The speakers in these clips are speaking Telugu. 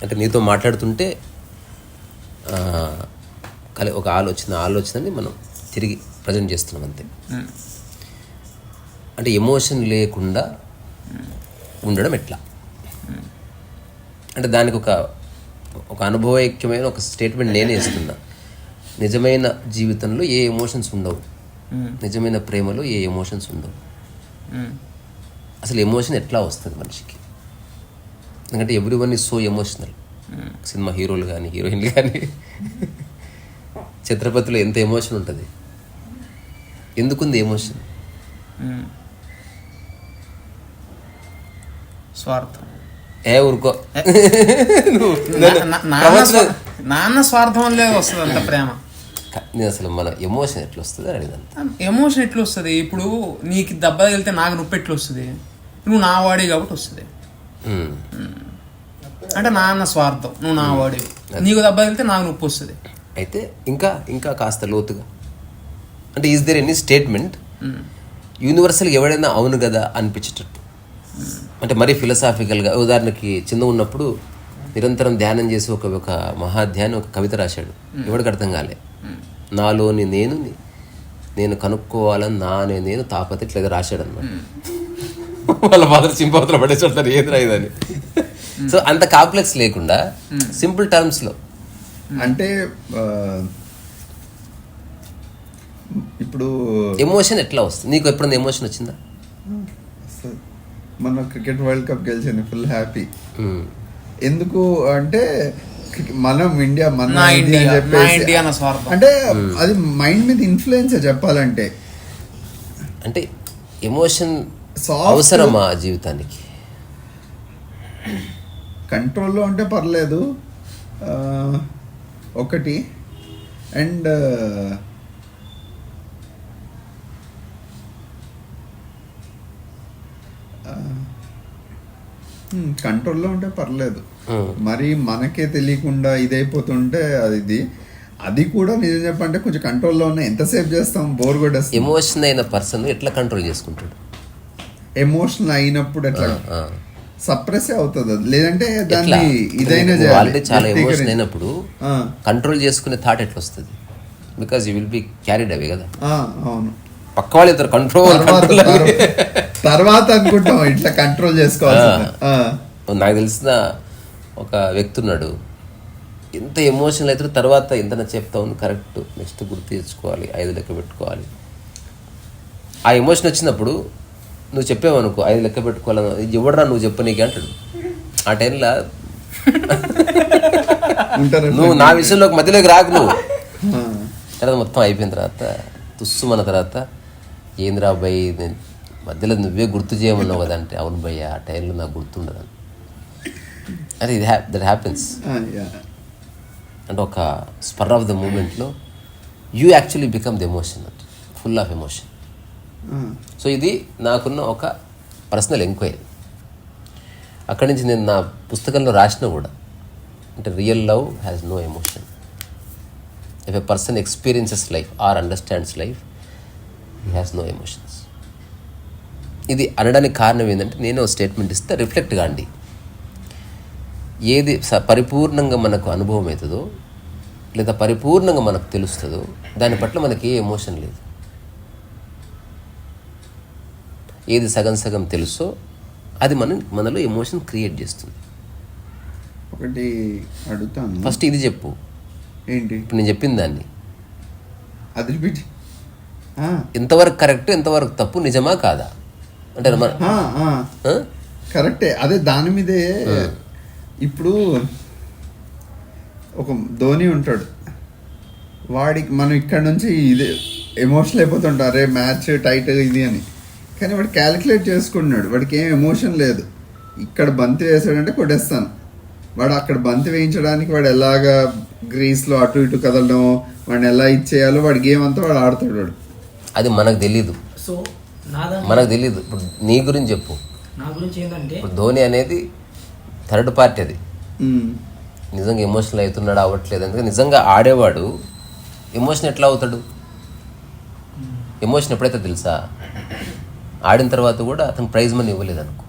అంటే నీతో మాట్లాడుతుంటే ఒక ఆలోచనని మనం తిరిగి ప్రజెంట్ చేస్తున్నాం అంతే. అంటే ఎమోషన్ లేకుండా ఉండడం ఎట్లా అంటే దానికి ఒక అనుభవైక్యమైన ఒక స్టేట్మెంట్ నేనే ఇస్తున్నా. నిజమైన జీవితంలో ఏ ఎమోషన్స్ ఉండవు, నిజమైన ప్రేమలో ఏ ఎమోషన్స్ ఉండవు. అసలు ఎమోషన్ ఎట్లా వస్తుంది మనిషికి? ఎందుకంటే everyone is so emotional. Cinema హీరోలు కానీ హీరోయిన్లు కానీ ఛత్రపతిలో ఎంత ఎమోషన్ ఉంటుంది. ఎందుకుంది ఎమోషన్? స్వార్థం. ఊరుకో, నాన్న స్వార్థం లేదు వస్తుంది అంత ప్రేమ. అసలు మన ఎమోషన్ ఎట్లా వస్తుంది అడిగినంత. ఎమోషన్ ఎట్లా వస్తుంది? ఇప్పుడు నీకు దెబ్బ తగిలితే నాకు నొప్పి ఎట్లా వస్తుంది? నువ్వు నా వాడి కాబట్టి వస్తుంది. అంటే నాన్న స్వార్థం, నువ్వు నా వాడి, నీకు దెబ్బ తగిలితే నాకు నొప్పి వస్తుంది. అయితే ఇంకా కాస్త లోతుగా అంటే ఈజ్ దేర్ ఎనీ స్టేట్మెంట్ యూనివర్సల్గా ఎవడైనా అవును కదా అనిపించేటట్టు, అంటే మరీ ఫిలసాఫికల్గా. ఉదాహరణకి చిన్న ఉన్నప్పుడు నిరంతరం ధ్యానం చేసి ఒక మహాధ్యానం ఒక కవిత రాశాడు. ఎవడికి అర్థం కాలే. నాలోని నేను కనుక్కోవాలని నేను తాపతి ఇట్లా రాశాడు అన్నమాట. వాళ్ళ ఫాదర్ చింపవతలు పడేసాడు ఏది రాయదని. సో అంత కాంప్లెక్స్ లేకుండా సింపుల్ టర్మ్స్లో అంటే ఇప్పుడు ఎమోషన్ ఎట్లా వస్తుంది? నీకు ఎప్పుడైనా ఎమోషన్ వచ్చిందా? మన క్రికెట్ వరల్డ్ కప్ గెలిచింది, ఫుల్ హ్యాపీ. ఎందుకు అంటే మనం ఇండియా చెప్పేసి అంటే అది మైండ్ మీద ఇన్ఫ్లుయెన్స్ చెప్పాలంటే. అంటే ఎమోషన్ అవసరమా జీవితానికి? కంట్రోల్లో ఉంటే పర్లేదు ఒకటి. అండ్ కంట్రోల్లో ఉంటే పర్లేదు. మరి మనకే తెలియకుండా ఇదైపోతుంటే అది కూడా నిజం చెప్పంటే కొంచెం కంట్రోల్లో ఉన్న ఎంతసేపు చేస్తాం, బోర్ కొట్టేస్తాం. ఎమోషన్ అయిన పర్సన్ ఎట్లా కంట్రోల్ చేసుకుంటాడు? ఎమోషనల్ అయినప్పుడు ఎట్లా సప్రెస్ అవుతుంది, లేదంటే దాన్ని ఇదైనా ఆల్రెడీ చాలా ఎమోషన్ అయినప్పుడు కంట్రోల్ చేసుకునే థాట్ ఎట్లా వస్తుంది? Because you will be carried away కదా. అవును, పక్క వాళ్ళు ఇద్దరు కంట్రోల్ తర్వాత అనుకుంటాం ఇట్లా కంట్రోల్ చేసుకోవాలి. నాకు తెలిసిన ఒక వ్యక్తి ఉన్నాడు, ఎంత ఎమోషనల్ అవుతాడు, తర్వాత ఎంత చెప్తా ఉంది కరెక్ట్, నెక్స్ట్ గుర్తు తెచ్చుకోవాలి, 5 లెక్క పెట్టుకోవాలి. ఆ ఎమోషన్ వచ్చినప్పుడు నువ్వు చెప్పావనుకో 5 లెక్క పెట్టుకోవాలని, ఎవడరా నువ్వు చెప్పనీకి అంటాడు. ఆ టైంలో నువ్వు నా విషయంలోకి మధ్యలోకి రాకు. నువ్వు తర్వాత మొత్తం అయిపోయిన తర్వాత తుస్సుమన్న తర్వాత ఏంద్రా భయ్ మధ్యలో నువ్వే గుర్తు చేయమన్నావు కదా అంటే, అవును భయ్య ఆ టైంలో నాకు గుర్తుండదు అంటే దట్ హ్యాపెన్స్. అంటే ఒక స్పర్ ఆఫ్ ద మూమెంట్లో you actually become the emotion, full of emotion. So ఇది నాకున్న ఒక పర్సనల్ ఎంక్వైరీ. అక్కడి నుంచి నేను నా పుస్తకంలో రాసిన కూడా, అంటే real love has no emotion. If a person experiences life or understands life, he has no emotions. ఇది అనడానికి కారణం ఏంటంటే, నేను స్టేట్మెంట్ ఇస్తే రిఫ్లెక్ట్ కాండి. ఏది పరిపూర్ణంగా మనకు అనుభవం అవుతుందో లేదా పరిపూర్ణంగా మనకు తెలుస్తుందో దాని పట్ల మనకి ఏ ఎమోషన్ లేదు. ఏది సగం సగం తెలుసో అది మనలో ఎమోషన్ క్రియేట్ చేస్తుంది. ఒకటి అడుగుతాను, ఫస్ట్ ఇది చెప్పు. ఏంటి? ఇప్పుడు నేను చెప్పిన దాన్ని అది రిపీట్. ఎంతవరకు కరెక్ట్, ఎంతవరకు తప్పు, నిజమా కాదా అంటే కరెక్టే. అదే దాని మీదే. ఇప్పుడు ఒక ధోని ఉంటాడు, వాడికి మనం ఇక్కడ నుంచి ఇది ఎమోషనల్ అయిపోతుంటాం, అరే మ్యాచ్ టైట్ ఇది అని. కానీ వాడు క్యాలిక్యులేట్ చేసుకుంటున్నాడు, వాడికి ఏం ఎమోషన్ లేదు. ఇక్కడ బంతి వేసాడంటే కొట్టేస్తాను, వాడు అక్కడ బంతి వేయించడానికి వాడు ఎలాగా గ్రీస్లో అటు ఇటు కదలడం, వాడిని ఎలా ఇచ్చేయాలో వాడి గేమ్ అంతా వాడు ఆడుతాడు. వాడు అది మనకు తెలీదు. సో మనకు తెలీదు. ఇప్పుడు నీ గురించి చెప్పు. నా గురించి ఏంటంటే, ఇప్పుడు ధోని అనేది థర్డ్ పార్టీ. అది నిజంగా ఎమోషనల్ అవుతున్నాడు అవ్వట్లేదు. ఎందుకంటే నిజంగా ఆడేవాడు ఎమోషన్ ఎట్లా అవుతాడు? ఎమోషన్ ఎప్పుడైతే తెలుసా, ఆడిన తర్వాత కూడా అతను ప్రైజ్ మనీ ఇవ్వలేదు అనుకో,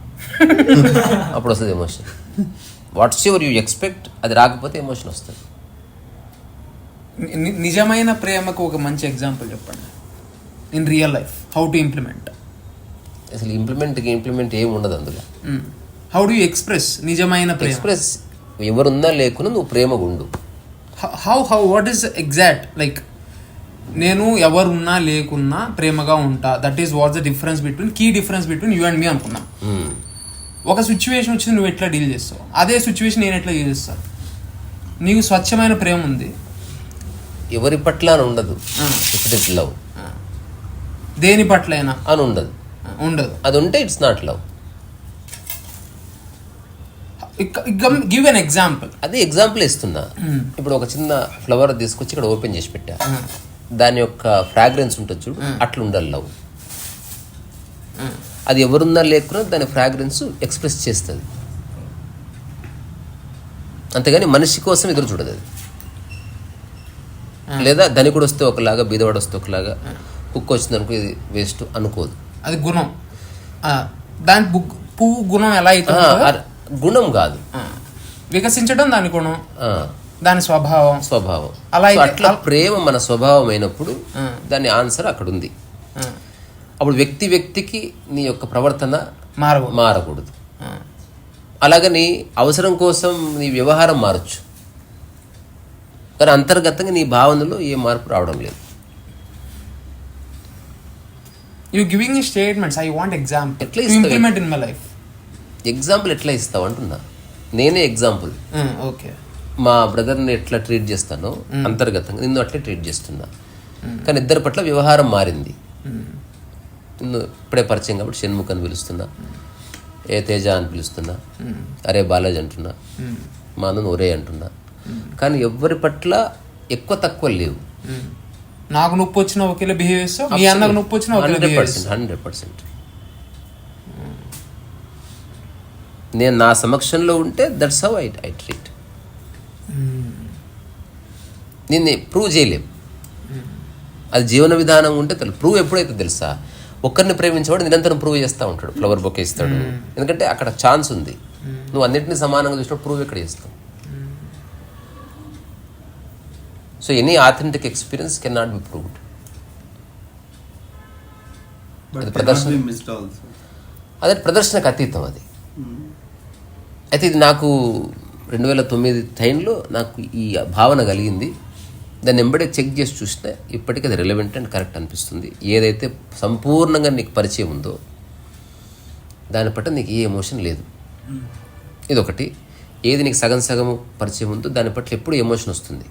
అప్పుడు వస్తుంది emotion. What's your you expect, అది రాకపోతే ఎమోషన్ వస్తుంది. నిజమైన ప్రేమకు ఒక మంచి ఎగ్జాంపుల్ చెప్పండి in real life, how to implement. అసలు ఇంప్లిమెంట్ ఏమి ఉండదు అందులో. హౌ డు యూ ఎక్స్ప్రెస్ నిజమైన ప్రేమ? ఎక్స్ప్రెస్ ఎవరున్నా లేకున్నా నువ్వు ప్రేమగా ఉండు. How what is exact like నేను ఎవరున్నా లేకున్నా ప్రేమగా ఉంటా, that is what's the difference between key difference between you and me అనుకున్నాం. ఒక సిచ్యువేషన్ వచ్చింది, నువ్వు ఎట్లా డీల్ చేస్తావు, అదే సిచ్యువేషన్ నేను ఎట్లా డీల్ చేస్తాను. నీకు స్వచ్ఛమైన ప్రేమ ఉంది, ఎవరి పట్ల అని ఉండదు. It is love. దేని పట్లైనా అని ఉండదు. అది ఉంటే it's not love. Give an example. అదే ఎగ్జాంపుల్ ఇస్తున్నా. ఇప్పుడు ఒక చిన్న ఫ్లవర్ తీసుకొచ్చి ఇక్కడ ఓపెన్ చేసి పెట్టా, దాని యొక్క ఫ్రాగ్రెన్స్ ఉంటుంది చూడు, అట్లా ఉండాలి లవ్. అది ఎవరున్నా లేకున్నా దాని ఫ్రాగ్రెన్స్ ఎక్స్ప్రెస్ చేస్తుంది, అంతేగాని మనిషి కోసం ఎదురు చూడదు అది. లేదా ధనికుడు వస్తే ఒకలాగా, బీదవాడు వస్తే ఒకలాగా, కుక్క వచ్చింది అనుకో ఇది వేస్ట్ అనుకోదు. అది గుణం. దాని పువ్వు గుణం ఎలా అయితే గుణం కాదు, వికసించడం దాని గుణం, దాని స్వభావం. అలా అట్లా ప్రేమ మన స్వభావం అయినప్పుడు దాని ఆన్సర్ అక్కడ ఉంది. అప్పుడు వ్యక్తికి నీ యొక్క ప్రవర్తన మారకూడదు. అలాగని అవసరం కోసం నీ వ్యవహారం మారచ్చు, కానీ అంతర్గతంగా నీ భావనలో ఏ మార్పు రావడం లేదు. You giving me statements, I want example ఎట్లా to implement in my life. Example ఎట్లా ఇస్తావు అంటున్నా. నేనే ఎగ్జాంపుల్. ఓకే, మా బ్రదర్ని ఎట్లా ట్రీట్ చేస్తానో అంతర్గతంగా నిన్ను అట్లే ట్రీట్ చేస్తున్నా, కానీ ఇద్దరి పట్ల వ్యవహారం మారింది. నిన్ను ఇప్పుడే పరిచయం కాబట్టి షణ్ముఖ్ అని పిలుస్తున్నా, ఏ తేజ అని పిలుస్తున్నా, అరే బాలాజీ అంటున్నా, మా అన్నను ఒరే అంటున్నా, కానీ ఎవరి పట్ల ఎక్కువ తక్కువ లేవు. నాకు నొప్పి వచ్చిన ఒకేలా బిహేవ్ చేస్తావు, మీ అన్నకు నొప్పి వచ్చిన 100%. నేను నా సమక్షంలో ఉంటే దట్స్ హౌ ఐ ట్రీట్. నిన్ను ప్రూవ్ చేయలేం, అది జీవన విధానం ఉంటే ప్రూవ్ ఎప్పుడైతే తెలుసా, ఒక్కరిని ప్రేమించేవాడు నిరంతరం ప్రూవ్ చేస్తూ ఉంటాడు, ఫ్లవర్ బొకే ఇస్తాడు, ఎందుకంటే అక్కడ ఛాన్స్ ఉంది. నువ్వు అన్నింటినీ సమానంగా చూసినప్పుడు ప్రూవ్ ఎక్కడ చేస్తావు. So any authentic experience can not be proved. అదే ప్రదర్శనకు అతీతం అది. అయితే ఇది నాకు 2009 టైంలో నాకు ఈ భావన కలిగింది. దాన్ని ఎంబడే చెక్ చేసి చూస్తే ఇప్పటికీ అది రిలవెంట్ అండ్ కరెక్ట్ అనిపిస్తుంది. ఏదైతే సంపూర్ణంగా నీకు పరిచయం ఉందో దాని పట్ల నీకు ఏ ఎమోషన్ లేదు. ఇదొకటి. ఏది నీకు సగం సగము పరిచయం ఉందో దాని పట్ల ఎప్పుడు ఎమోషన్ వస్తుంది.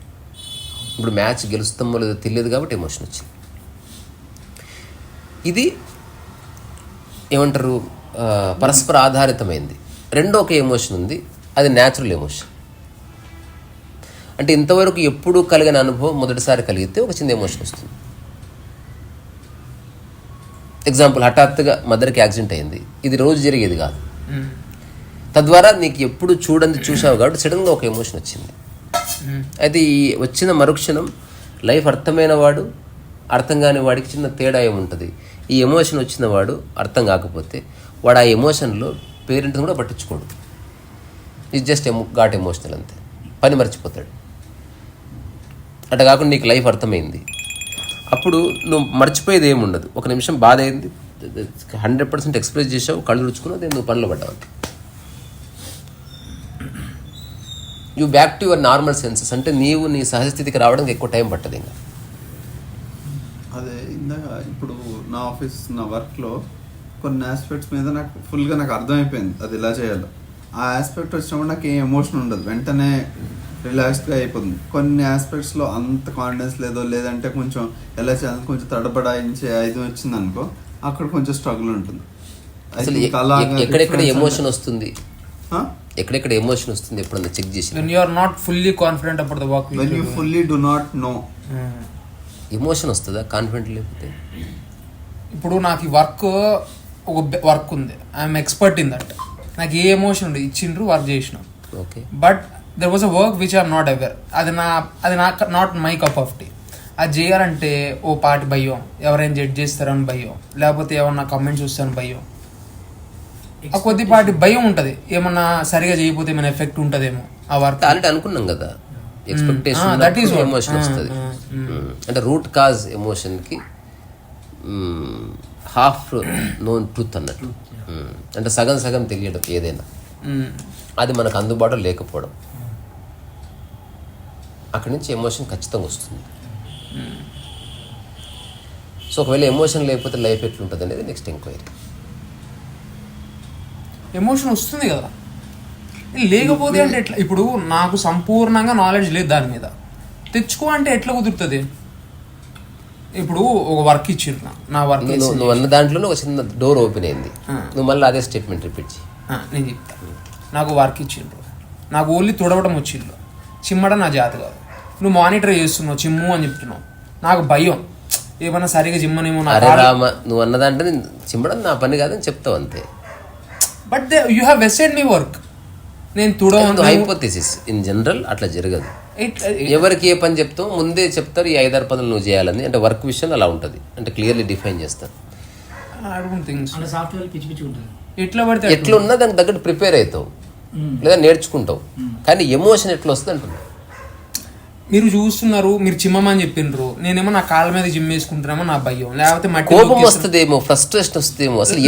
ఇప్పుడు మ్యాచ్ గెలుస్తామో లేదో తెలియదు కాబట్టి ఎమోషన్ వచ్చింది. ఇది ఏమంటారు, పరస్పర ఆధారితమైంది. రెండో ఒక ఎమోషన్ ఉంది, అది న్యాచురల్ ఎమోషన్. అంటే ఇంతవరకు ఎప్పుడు కలిగిన అనుభవం మొదటిసారి కలిగితే ఒక చిన్న ఎమోషన్ వస్తుంది. ఎగ్జాంపుల్, హఠాత్తుగా మదర్కి యాక్సిడెంట్ అయింది, ఇది రోజు జరిగేది కాదు. తద్వారా నీకు ఎప్పుడు చూసావు కాబట్టి సడన్గా ఒక ఎమోషన్ వచ్చింది. అయితే ఈ వచ్చిన మరుక్షణం లైఫ్ అర్థమైన వాడు, అర్థం కాని వాడికి చిన్న తేడా ఏముంటుంది. ఈ ఎమోషన్ వచ్చిన వాడు అర్థం కాకపోతే వాడు ఆ ఎమోషన్లో పేరెంట్ని కూడా పట్టించుకోడు. ఇది జస్ట్ ఘాట్ ఎమోషనల్ అంతే, పని మర్చిపోతాడు. అట్లా కాకుండా నీకు లైఫ్ అర్థమైంది, అప్పుడు నువ్వు మర్చిపోయేది ఏముండదు. ఒక నిమిషం బాధ అయింది, 100% ఎక్స్ప్రెస్ చేసావు, కళ్ళు రుచుకున్నావు, అదే నువ్వు పనిలో పడ్డావు. You back to your normal senses. అంటే నీవు నీ సహజస్థితికి రావడానికి ఎక్కువ టైం పట్టదు. ఇంకా అదే ఇందాక ఇప్పుడు నా ఆఫీస్, నా వర్క్లో కొన్ని ఆస్పెక్ట్స్ మీద నాకు ఫుల్గా నాకు అర్థమైపోయింది అది ఎలా చేయాలో. ఆ ఆస్పెక్ట్ వచ్చినప్పుడు నాకు ఏం ఎమోషన్ ఉండదు, వెంటనే రిలాక్స్డ్గా అయిపోతుంది. కొన్ని ఆస్పెక్ట్స్లో అంత కాన్ఫిడెన్స్ లేదో, లేదంటే కొంచెం ఎలా చేయాలి కొంచెం తడబడాయించే ఇది వచ్చింది అనుకో, అక్కడ కొంచెం స్ట్రగుల్ ఉంటుంది. అసలు ఎక్కడెక్కడ ఎమోషన్ వస్తుంది, ఎక్కడెక్కడ ఎమోషన్ వస్తుంది ఎప్పుడన్నా చెక్ చేసి. when you are not fully confident about the work, when you fully do not know, emotion వస్తుందా కాన్ఫిడెంట్ లేకపోతే? ఇప్పుడు నాకు ఈ ఒక వర్క్ ఉంది, ఐఎమ్ ఎక్స్పర్ట్ ఇన్ దట్, నాకు ఏ ఎమోషన్ ఉండదు, ఇచ్చిండ్రు వర్క్ చేసిన, okay, but there was a work which I'm not aware, అది not my cup of tea. అది చేయాలంటే ఓ పాటి భయం, ఎవరైనా జడ్జ్ చేస్తారని భయం, లేకపోతే ఏమన్నా కమెంట్స్ వస్తారని భయం, ఆ కొద్దిపాటి భయం ఉంటుంది. ఏమన్నా సరిగా చేయకపోతే ఏమైనా ఎఫెక్ట్ ఉంటుందేమో ఆ వర్క్. ఆల్రెడీ అనుకున్నాం కదా, ఎక్స్పెక్టేషన్ ఎమోషన్ వస్తుంది. అంటే రూట్ కాజ్ ఎమోషన్కి హాఫ్ నోన్ ట్రూత్ అన్నట్టు. అంటే సగం సగం తెలియడం ఏదైనా, అది మనకు అందుబాటులో లేకపోవడం, అక్కడి నుంచి ఎమోషన్ ఖచ్చితంగా వస్తుంది. సో ఒకవేళ ఎమోషన్ లేకపోతే లైఫ్ ఎట్లుంటుంది అనేది నెక్స్ట్ ఎంక్వైరీ. ఎమోషన్ వస్తుంది కదా, లేకపోతే అంటే ఎట్లా? ఇప్పుడు నాకు సంపూర్ణంగా నాలెడ్జ్ లేదు దాని మీద, తెచ్చుకో అంటే ఎట్లా కుదురుతుంది? ఇప్పుడు ఒక వర్క్ ఇచ్చిర్రు, నా వర్క్ నువ్వు అన్న దాంట్లో ఒక చిన్న డోర్ ఓపెన్ అయింది, నువ్వు మళ్ళీ అదే స్టేట్మెంట్ రిపీట్ చేయి. నేను చెప్తాను. నాకు వర్క్ ఇచ్చిండ్రు, నాకు ఓన్లీ తుడవడం వచ్చిండ్రు, చిమ్మడం నా జాతి కాదు. నువ్వు మానిటర్ చేస్తున్నావు, చిమ్ము అని చెప్తున్నావు, నాకు భయం ఏమన్నా సరిగా చిమ్మనేమో. నువ్వు అన్నదంటే నేను చిమ్మడం నా పని కాదని చెప్తావు అంతే. But you have vested me work. నేను తుడవను. హైపోథెసిస్ ఇన్ జనరల్ అట్లా జరగదు. ఎవరికి ఏ పని చెప్తావు ముందే చెప్తారు, ఈ 5-6 పనులు నువ్వు చేయాలని. అంటే వర్క్ విషయం అలా ఉంటుంది, అంటే క్లియర్లీ డిఫైన్ చేస్తారు. ఎట్లా పడితే ఎట్లా ఉన్నా దానికి తగ్గట్టు ప్రిపేర్ అవుతావు లేదా నేర్చుకుంటావు. కానీ ఎమోషన్ ఎట్లా వస్తుంది అంటున్నా. మీరు చూస్తున్నారు, మీరు చిమ్మమని చెప్పిండ్రు, నేనేమో నా కాళ్ళ మీద జిమ్ వేసుకుంటున్నామో నా భయం, లేకపోతే కోపం వస్తుందేమో, ఫ్రస్ట్రేషన్ వస్తుందేమో, అసలు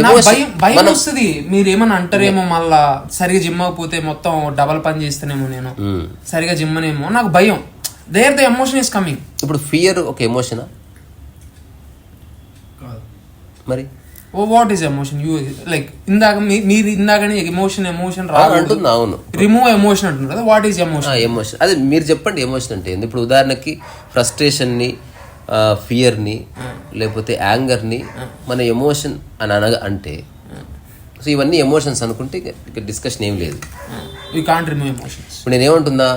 భయం వస్తుంది. మీరు ఏమన్నా అంటారేమో, మళ్ళా సరిగా జిమ్ అవ్వకపోతే మొత్తం డబల్ పని చేస్తానేమో, నేను సరిగా జిమ్మనేమో, నాకు భయం. There the emotion is coming. ఇప్పుడు ఫియర్ ఒక ఎమోషనా? మరి what is emotion? You like ఇందాక మీరు ఇందాకనే ఎమోషన్ అంటున్నా. అవును, రిమూవ్ ఎమోషన్ అంటున్నారు కదా, వాట్ ఈస్ ఎమోషన్? ఎమోషన్ అదే మీరు చెప్పండి. ఎమోషన్ అంటే ఏంది? ఇప్పుడు ఉదాహరణకి ఫ్రస్ట్రేషన్ని, ఫియర్ని, లేకపోతే యాంగర్ని మన ఎమోషన్ అని అంటే, సో ఇవన్నీ ఎమోషన్స్ అనుకుంటే ఇక డిస్కషన్ ఏం లేదు. You can't remove emotions. ఇప్పుడు నేనేమంటున్నా,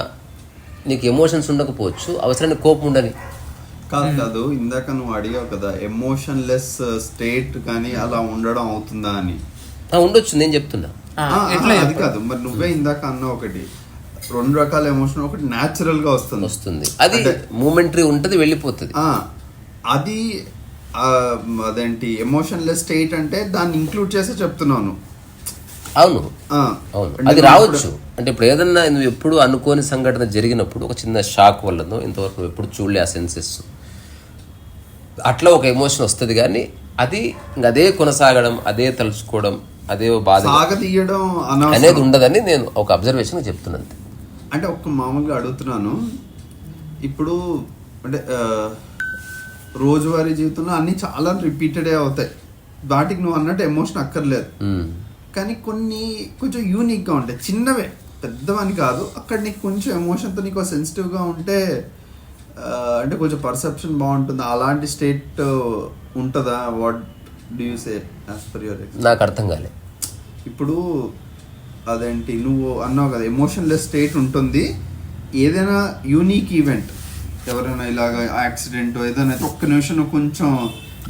నీకు ఎమోషన్స్ ఉండకపోవచ్చు, అవసరానికి కోపం ఉండని. కాదు ఇందాక నువ్వు అడిగావు కదా, ఎమోషన్ లెస్ స్టేట్ కానీ అలా ఉండడం అవుతుందా అని. ఉండొచ్చు, నేను చెప్తున్నా. అది కాదు, మరి నువ్వే ఇందాక అన్న ఒకటి 2 రకాల ఎమోషన్, ఒకటి న్యాచురల్ గా వస్తుంది, అది మూమెంటరీ ఉంటుంది, వెళ్ళిపోతుంది. అది అదేంటి ఎమోషన్ లెస్ స్టేట్ అంటే దాన్ని ఇంక్లూడ్ చేసి చెప్తున్నాను. అవును అవును, అది రావచ్చు. అంటే ఇప్పుడు ఏదన్నా నువ్వు ఎప్పుడు అనుకోని సంఘటన జరిగినప్పుడు, ఒక చిన్న షాక్ వల్లనో, ఇంతవరకు ఎప్పుడు చూడలే ఆ సెన్సెస్, అట్లా ఒక ఎమోషన్ వస్తుంది. కానీ అది అదే కొనసాగడం, అదే తలుచుకోవడం, అదే బాధ అనేది ఉండదని నేను ఒక అబ్జర్వేషన్ చెప్తున్నాను. అంటే ఒక మామూలుగా అడుగుతున్నాను, ఇప్పుడు అంటే రోజువారీ జీవితంలో అన్ని చాలా రిపీటెడే అవుతాయి, వాటికి నువ్వు అన్నట్టు ఎమోషన్ అక్కర్లేదు. కానీ కొన్ని కొంచెం యూనిక్గా ఉంటాయి, చిన్నవే, పెద్దవని కాదు. అక్కడ నీకు కొంచెం ఎమోషన్తో నీకు సెన్సిటివ్గా ఉంటే, అంటే కొంచెం పర్సెప్షన్ బాగుంటుంది, అలాంటి స్టేట్ ఉంటుందా? What do you say as per your experience? నాకు అర్థం కాలే. ఇప్పుడు అదేంటి నువ్వు అన్నావు కదా, ఎమోషన్లెస్ స్టేట్ ఉంటుంది. ఏదైనా యూనిక్ ఈవెంట్, ఎవరైనా ఇలాగ యాక్సిడెంట్ ఏదైనా ఒక్క నిమిషం కొంచెం,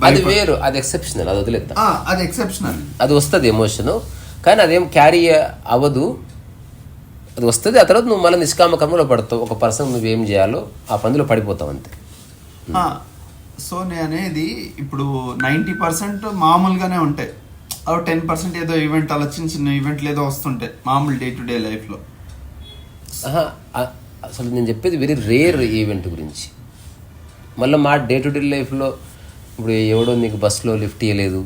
అది వేరు, అది ఎక్సెప్షనల్, అది వదిలేద్దాం. అది ఎక్సెప్షనల్, అది వస్తుంది ఎమోషన్. కానీ అదేం క్యారీ అవ్వదు, అది వస్తుంది. ఆ తర్వాత నువ్వు మళ్ళీ నిష్కామ కర్మలో పడతావు. ఒక పర్సన్ నువ్వేం చేయాలో ఆ పనిలో పడిపోతావు అంతే. సో నేను అనేది ఇప్పుడు 90% మామూలుగానే ఉంటాయి, అవి 10% ఏదో ఈవెంట్, అలా చిన్న చిన్న ఈవెంట్లు ఏదో వస్తుంటాయి మామూలు డే టు డే లైఫ్లో. అసలు నేను చెప్పేది వెరీ రేర్ ఈవెంట్ గురించి. మళ్ళీ మా డే టు డే లైఫ్లో ఇప్పుడు ఎవడో నీకు బస్సులో లిఫ్ట్ ఇవ్వలేదు,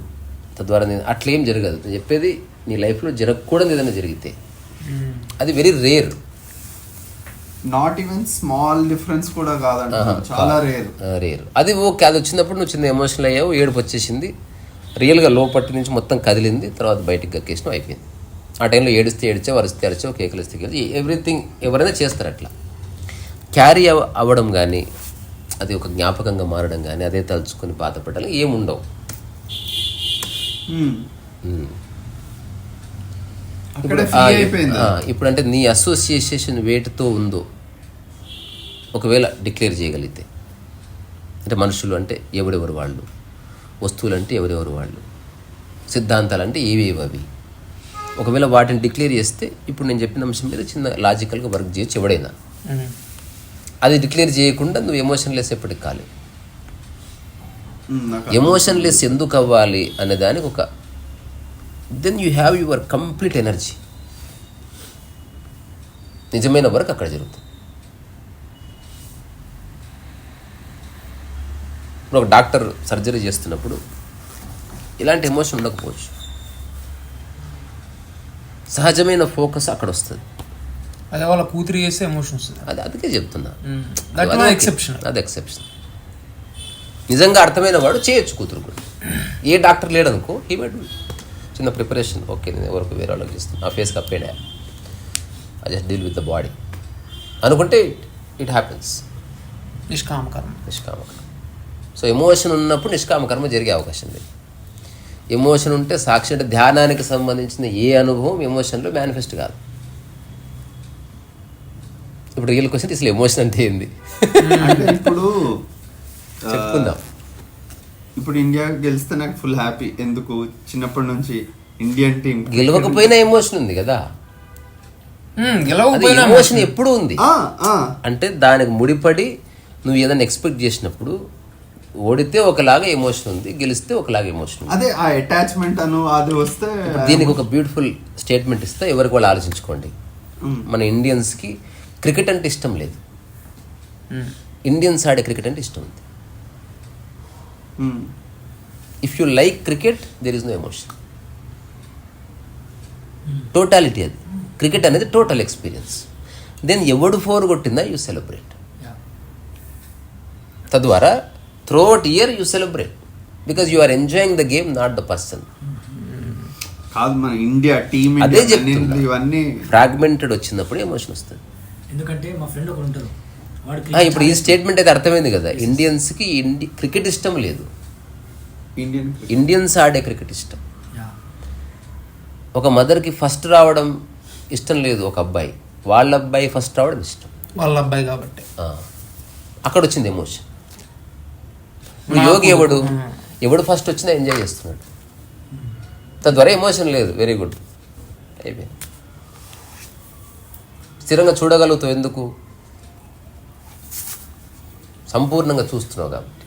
తద్వారా నేను అట్లేం జరగదు. నేను చెప్పేది నీ లైఫ్లో జరగకూడదు ఏదైనా జరిగితే, అది very rare. Not even small difference కూడా కాదంట, చాలా రేర్. అది ఓకే, అది వచ్చినప్పుడు నువ్వు చిన్న ఎమోషనల్ అయ్యావు, ఏడుపు వచ్చేసింది, రియల్గా లోపట్టి నుంచి మొత్తం కదిలింది, తర్వాత బయటికి గక్కేసినావు, అయిపోయింది. ఆ టైంలో ఏడిస్తే ఏడిచావు, అరిస్తే అరిచావు, కేకలు ఇస్తే కేకలు, ఎవ్రీథింగ్ ఎవరైనా చేస్తారు. అట్లా క్యారీ అవ్వడం కానీ, అది ఒక జ్ఞాపకంగా మారడం కానీ, అదే తలుచుకొని బాధపడాలి ఏముండవు. ఇప్పుడు అంటే నీ అసోసియేషన్ వేటితో ఉందో ఒకవేళ డిక్లేర్ చేయగలిగితే, అంటే మనుషులు అంటే ఎవరెవరు వాళ్ళు, వస్తువులు అంటే ఎవరెవరు వాళ్ళు, సిద్ధాంతాలు అంటే ఏవేవి అవి, ఒకవేళ వాటిని డిక్లేర్ చేస్తే, ఇప్పుడు నేను చెప్పిన అంశం మీద చిన్న లాజికల్గా వర్క్ చేయొచ్చు ఎవడైనా. అది డిక్లేర్ చేయకుండా నువ్వు ఎమోషన్లెస్ ఎప్పటికి కాలేదు. ఎమోషన్లెస్ ఎందుకు అవ్వాలి అనే దానికి ఒక then you have your complete energy. నిజమైన వర్క్ అక్కడ జరుగుతుంది. ఇప్పుడు ఒక డాక్టర్ సర్జరీ చేస్తున్నప్పుడు ఇలాంటి ఎమోషన్ ఉండకపోవచ్చు, సహజమైన ఫోకస్ అక్కడ వస్తుంది. అదే వాళ్ళ కూతురు చేస్తే ఎమోషన్ వస్తుంది. అది అందుకే చెప్తున్నా, అది ఎక్సెప్షన్. అది ఎక్సెప్షన్. నిజంగా అర్థమైన వాడు చేయొచ్చు కూతురు కూడా. ఏ డాక్టర్ లేడనుకో హీ మైట్ చిన్న ప్రిపరేషన్, ఓకే నేను ఎవరికి వేరే వాళ్ళకి చేస్తాను, నా ఫేస్ కప్పేడా, I just deal with the body అనుకుంటే ఇట్ హ్యాపెన్స్. నిష్కామకర్మ. సో ఎమోషన్ ఉన్నప్పుడు నిష్కామకర్మ జరిగే అవకాశం లేదు. ఎమోషన్ ఉంటే సాక్షి అంటే ధ్యానానికి సంబంధించిన ఏ అనుభవం ఎమోషన్లో మేనిఫెస్ట్ కాదు. ఇప్పుడు రియల్ క్వశ్చన్ అసలు ఎమోషన్ అంటే ఏంది అంటే ఇప్పుడు చెప్పుకుందాం. ఇప్పుడు ఇండియా గెలిస్తే నాకు ఫుల్ హ్యాపీ. ఎందుకు? చిన్నప్పటి నుంచి ఇండియన్ టీం గెలవకపోయినా ఎమోషన్ ఉంది కదా. ఎమోషన్ ఎప్పుడు ఉంది అంటే దానికి ముడిపడి నువ్వు ఏదైనా ఎక్స్పెక్ట్ చేసినప్పుడు ఓడితే ఒకలాగా ఎమోషన్ ఉంది, గెలిస్తే ఒకలాగా ఎమోషన్ ఉంది. అదే ఆ అటాచ్మెంట్ అను అది వస్తే. దీనికి ఒక బ్యూటిఫుల్ స్టేట్మెంట్ ఇస్తే ఎవరికి వాళ్ళు ఆలోచించుకోండి. మన ఇండియన్స్కి క్రికెట్ అంటే ఇష్టం లేదు, ఇండియన్స్ ఆడే క్రికెట్ అంటే ఇష్టం ఉంది. If you like cricket there is no emotion. Totality అది. క్రికెట్ అనేది టోటల్ ఎక్స్పీరియన్స్. దెన్ ఎవడు 4 కొట్టిందా యూ సెలబ్రేట్. తద్వారా throughout year you celebrate because you are enjoying the game, not the person. కాదు మన ఇండియా టీం అదే చెప్తున్నా, ఇవన్నీ ఫ్రాగ్మెంటెడ్ వచ్చినప్పుడు ఎమోషన్ వస్తుంది. ఎందుకంటే మా ఫ్రెండ్ ఒకడు ఉంటారు, ఇప్పుడు ఈ స్టేట్మెంట్ అయితే అర్థమైంది కదా. ఇండియన్స్కి క్రికెట్ ఇష్టం లేదు, ఇండియన్స్ ఆడే క్రికెట్ ఇష్టం. ఒక మదర్కి ఫస్ట్ రావడం ఇష్టం లేదు ఒక అబ్బాయి, వాళ్ళ అబ్బాయి ఫస్ట్ రావడం ఇష్టం, వాళ్ళ అబ్బాయి కాబట్టి అక్కడ వచ్చింది ఎమోషన్. యోగి ఎవడు ఫస్ట్ వచ్చినా ఎంజాయ్ చేస్తున్నాడు, తద్వారా ఎమోషన్ లేదు. వెరీ గుడ్, అయిపోయింది. స్థిరంగా చూడగలుగుతావు, ఎందుకు? సంపూర్ణంగా చూస్తున్నావు కాబట్టి.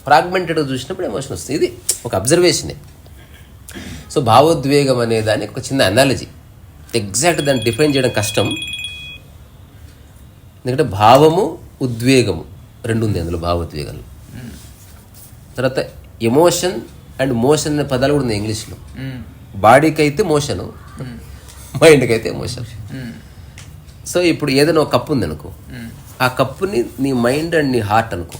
ఫ్రాగ్మెంటెడ్గా చూసినప్పుడు ఎమోషన్ వస్తుంది. ఇది ఒక అబ్జర్వేషనే. సో భావోద్వేగం అనే దానికి ఒక చిన్న అనాలజీ. ఎగ్జాక్ట్ దాన్ని డిఫైన్ చేయడం కష్టం, ఎందుకంటే భావము ఉద్వేగము రెండు ఉంది అందులో, భావోద్వేగాలు. తర్వాత ఎమోషన్ అండ్ మోషన్ అనే పదాలు కూడా ఉన్నాయి ఇంగ్లీష్లో. బాడీకి అయితే మోషను, మైండ్కి అయితే ఎమోషన్. సో ఇప్పుడు ఏదైనా ఒక కప్పు ఉంది అనుకో, ఆ కప్పుని నీ మైండ్ అండ్ నీ హార్ట్ అనుకో,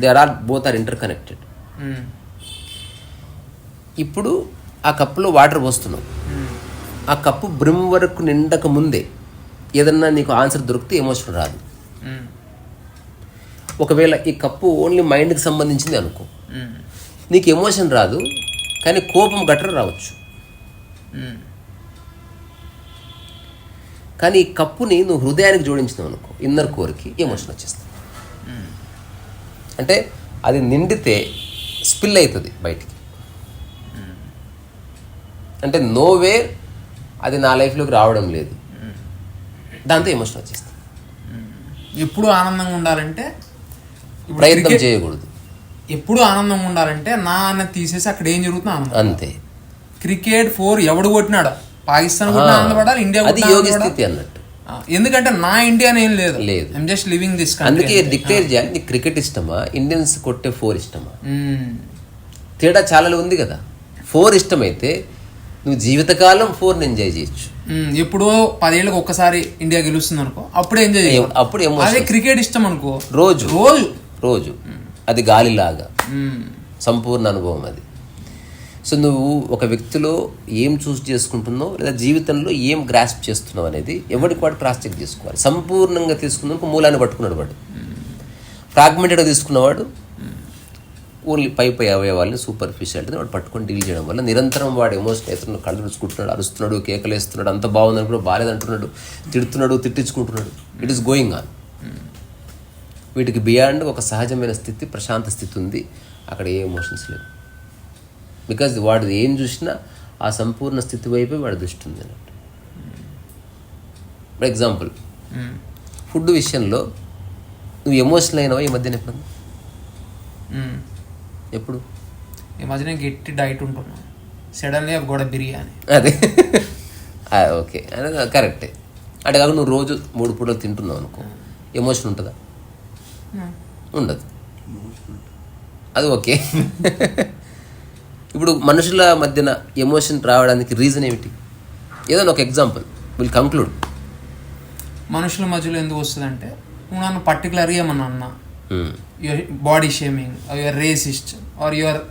they are all both are interconnected. ఇప్పుడు ఆ కప్పులో వాటర్ పోస్తున్నావు, ఆ కప్పు బ్రిమ్ వరకు నిండక ముందే ఏదన్నా నీకు ఆన్సర్ దొరికితే ఎమోషన్ రాదు. ఒకవేళ ఈ కప్పు ఓన్లీ మైండ్కి సంబంధించింది అనుకో, నీకు ఎమోషన్ రాదు, కానీ కోపం గట్ర రావచ్చు. కానీ ఈ కప్పుని నువ్వు హృదయానికి జోడించినావు అనుకో, ఇన్నర్ కోర్కి ఎమోషన్ వచ్చేస్తుంది. అంటే అది నిండితే స్పిల్ అవుతుంది బయటికి. అంటే నోవే అది నా లైఫ్లోకి రావడం లేదు, దాంతో ఎమోషన్ వచ్చేస్తుంది. ఎప్పుడు ఆనందంగా ఉండాలంటే ప్రయత్నం చేయకూడదు. ఎప్పుడు ఆనందంగా ఉండాలంటే నా అన్న తీసేసి అక్కడ ఏం జరుగుతుందో ఆనందం అంతే. క్రికెట్ 4 ఎవడు కొట్టినాడు, పాకిస్తాన్ కొట్టినా ఆనందపడాలి, ఇండియా అది యోగి స్థితి అన్నట్టు. ఎందుకంటే నా ఇండియా ఏం లేదు, ఐఎమ్ జస్ట్ లివింగ్ దిస్. అందుకే డిక్లేర్ చేయాలి, నీకు క్రికెట్ ఇష్టమా, ఇండియన్స్ కొట్టే 4 ఇష్టమా. తేడా చాలా ఉంది కదా. 4 ఇష్టమైతే నువ్వు జీవితకాలం 4ని ఎంజాయ్ చేయొచ్చు. ఎప్పుడో 10 ఏళ్ళకి ఒక్కసారి ఇండియా గెలుస్తుంది అనుకో, అప్పుడు ఎంజాయ్ చేయాలి. అప్పుడు అదే క్రికెట్ ఇష్టం అనుకో, రోజు రోజు రోజు అది గాలిలాగా సంపూర్ణ అనుభవం అది. సో నువ్వు ఒక వ్యక్తిలో ఏం చూస్ చేసుకుంటున్నావు, లేదా జీవితంలో ఏం గ్రాస్ప్ చేస్తున్నావు అనేది ఎవరికి వాడు క్రాస్ చెక్ చేసుకోవాలి. సంపూర్ణంగా తీసుకున్నాక మూలాన్ని పట్టుకున్నాడు వాడు, ఫ్రాగ్మెంటెడ్గా తీసుకున్నవాడు ఓన్లీ పై అవయవాళ్ళని సూపర్ఫిషియాలిటీని వాడు పట్టుకొని డీల్ చేయడం వల్ల నిరంతరం వాడు ఎమోషన్ అవుతున్నాడు, కళ్ళు రుచుకుంటున్నాడు, అరుస్తున్నాడు, కేకలేస్తున్నాడు, అంత బాగుందని కూడా బాలేదంటున్నాడు, తిడుతున్నాడు, తిట్టించుకుంటున్నాడు. It is going on. వీటికి బియాండ్ ఒక సహజమైన స్థితి, ప్రశాంత స్థితి ఉంది, అక్కడ ఏ ఎమోషన్స్ లేవు. బికాజ్ వాడు ఏం చూసినా ఆ సంపూర్ణ స్థితి వైపే వాడి దృష్టి ఉంది అన్నట్టు. ఫర్ ఎగ్జాంపుల్ ఫుడ్ విషయంలో నువ్వు ఎమోషనల్ అయినావా ఈ మధ్యన ఎప్పుడు? ఎప్పుడు? ఈ మధ్య నేను గట్టి డైట్ ఉంటున్నాను. సడన్లీ అవి కూడా బిర్యానీ. అదే ఓకే, కరెక్టే. అంటే కాక నువ్వు రోజు 3 పూటలు తింటున్నావు అనుకో, ఎమోషన్ ఉంటుందా? ఉండదు. అది ఓకే. ఇప్పుడు మనుషుల మధ్యన ఎమోషన్ రావడానికి రీజన్ ఏమిటి? ఏదైనా ఒక ఎగ్జాంపుల్ విల్ కంక్లూడ్. మనుషుల మధ్యలో ఎందుకు వస్తుందంటే, నువ్వు నన్ను పర్టికులర్గా ఏమన్నా అన్నా, your body shaming, your racist, or your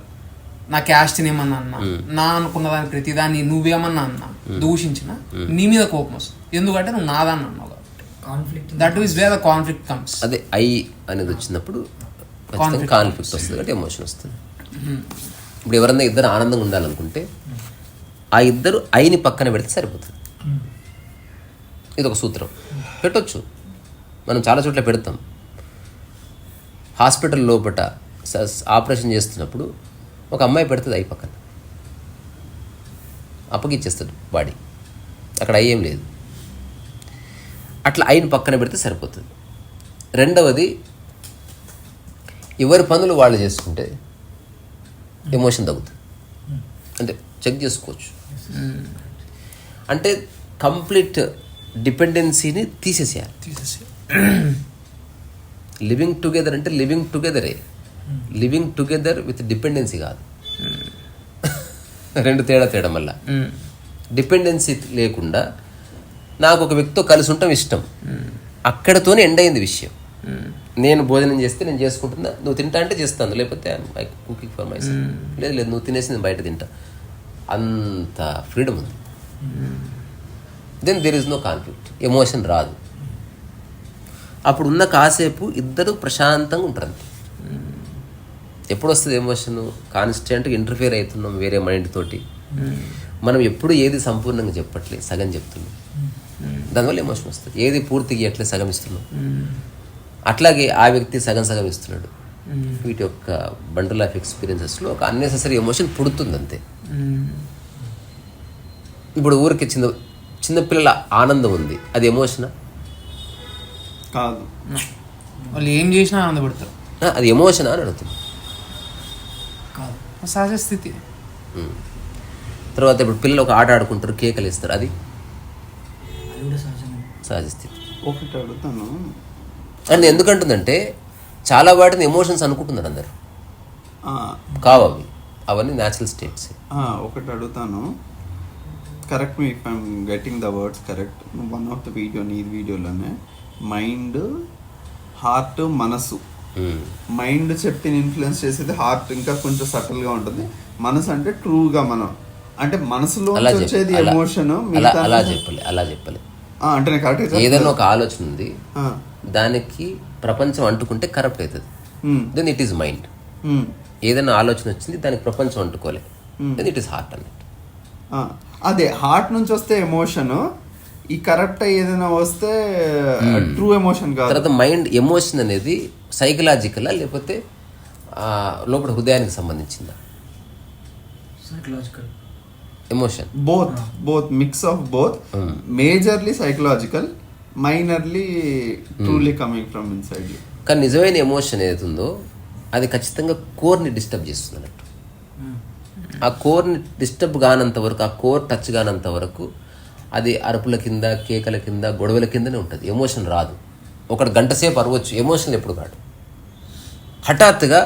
నా క్యాస్ట్ని ఏమన్నా అన్నా, నా అనుకున్న దాని ప్రతిదాన్ని నువ్వేమన్నా అన్నా, దూషించిన, నీ మీద కోపం వస్తుంది. ఎందుకంటే నువ్వు నాదాన్ని అన్నావు కాబట్టి. That is where the conflict comes. అదే ఐ అనేది వచ్చినప్పుడు కాన్ఫ్లిక్ట్ వస్తుంది కాబట్టి ఎమోషన్ వస్తుంది. ఇప్పుడు ఎవరన్నా ఇద్దరు ఆనందంగా ఉండాలనుకుంటే ఆ ఇద్దరు ఐని పక్కన పెడితే సరిపోతుంది. ఇది ఒక సూత్రం. పెట్టొచ్చు, మనం చాలా చోట్ల పెడతాం. హాస్పిటల్ లోపల ఆపరేషన్ చేస్తున్నప్పుడు ఒక అమ్మాయి పెడుతుంది ఐ పక్కన, అప్పగిచ్చేస్తుంది బాడీ, అక్కడ ఐ ఏం లేదు. అట్లా ఐని పక్కన పెడితే సరిపోతుంది. రెండవది, ఎవరి పనులు వాళ్ళు చేసుకుంటే ఎమోషన్ తగ్గుతుంది. అంటే చెక్ చేసుకోవచ్చు. అంటే కంప్లీట్ డిపెండెన్సీని తీసేసేయాలి. లివింగ్ టుగెదర్ అంటే లివింగ్ టుగెదరే, లివింగ్ టుగెదర్ విత్ డిపెండెన్సీ కాదు. రెండు తేడా మళ్ళా. డిపెండెన్సీ లేకుండా నాకు ఒక వ్యక్తితో కలిసి ఉండటం ఇష్టం, అక్కడతోనే ఎండ్ అయింది విషయం. నేను భోజనం చేస్తే నేను చేసుకుంటున్నా, నువ్వు తింటా అంటే చేస్తాను, లేకపోతే I cooking for myself. లేదు నువ్వు తినేసి నేను బయట తింటా, అంత ఫ్రీడమ్ ఉంది. Then there is no conflict, emotion రాదు. అప్పుడు ఉన్న కాసేపు ఇద్దరు ప్రశాంతంగా ఉంటారు అంతే. ఎప్పుడు వస్తుంది ఎమోషన్? కాన్స్టెంట్గా ఇంటర్ఫియర్ అవుతున్నాం వేరే మైండ్ తోటి. మనం ఎప్పుడు ఏది సంపూర్ణంగా చెప్పట్లేదు, సగం చెప్తున్నాం, దానివల్ల ఎమోషన్ వస్తుంది. ఏది పూర్తిగా ఎట్లా సగం ఇస్తున్నాం, అట్లాగే ఆ వ్యక్తి సగం ఇస్తున్నాడు. వీటి యొక్క బండల్ ఆఫ్ ఎక్స్పీరియన్సెస్లో ఒక అన్నెసెసరీ ఎమోషన్ పుడుతుంది అంతే. ఇప్పుడు ఊరికి చిన్నపిల్లల ఆనందం ఉంది, అది ఎమోషనా? కాదు. వాళ్ళు ఏం చేసినా ఆనందపడతారు, అది ఎమోషనా అని అడుగుతుంది. సహజ స్థితి. తర్వాత ఇప్పుడు పిల్లలు ఒక ఆట ఆడుకుంటారు, కేకలు ఇస్తారు, అది సహజ స్థితి. ఒకటి అడుగుతాను, అండ్ ఎందుకంటుందంటే చాలా వాటిని ఎమోషన్స్ అనుకుంటున్నారు అందరు, కావు అవి, అవన్నీ న్యాచురల్ స్టేట్స్. ఒకటి అడుగుతాను, correct me if I'm getting the words correct. One of the నీ వీడియోలోనే మైండ్, హార్ట్, మనసు, మైండ్ చెప్పిన ఇన్ఫ్లుయెన్స్ చేసేది హార్ట్, ఇంకా కొంచెం సటిల్గా ఉంటుంది. మనసు అంటే ట్రూగా మనం, అంటే మనసులో వచ్చేది ఎమోషన్. అలా చెప్పాలి. అంటే నేను కరెక్ట్, ఏదైనా ఒక ఆలోచన ఉంది, దానికి ప్రపంచం అంటుకుంటే కరప్ట్ అవుతుంది, దెన్ ఇట్ ఈస్ మైండ్. ఏదైనా ఆలోచన వచ్చింది, దానికి ప్రపంచం అంటుకోలే, దెన్ ఇట్ ఈస్ హార్ట్ అన్నట్టు. అదే హార్ట్ నుంచి వస్తే ఎమోషన్, ఈ కరెక్ట్ ఏదైనా వస్తే ట్రూ ఎమోషన్ కాదు. తర్వాత మైండ్ ఎమోషన్ అనేది సైకలాజికలా లేకపోతే లోపల హృదయానికి సంబంధించిందా? Psychological emotion, both mix of both. Majorly psychological, minorly truly coming from inside you. కానీ నిజమైన ఎమోషన్ ఏదైతే ఉందో అది ఖచ్చితంగా కోర్ని డిస్టర్బ్ చేస్తుంది అన్నట్టు. ఆ కోర్ని డిస్టర్బ్ కానంత వరకు, ఆ కోర్ టచ్ కానంత వరకు అది అరుపుల కింద, కేకల కింద, గొడవల కిందనే ఉంటుంది. ఎమోషన్ రాదు. ఒకటి గంట సేపు అరవచ్చు, ఎమోషన్ ఎప్పుడు కాదు. హఠాత్తుగా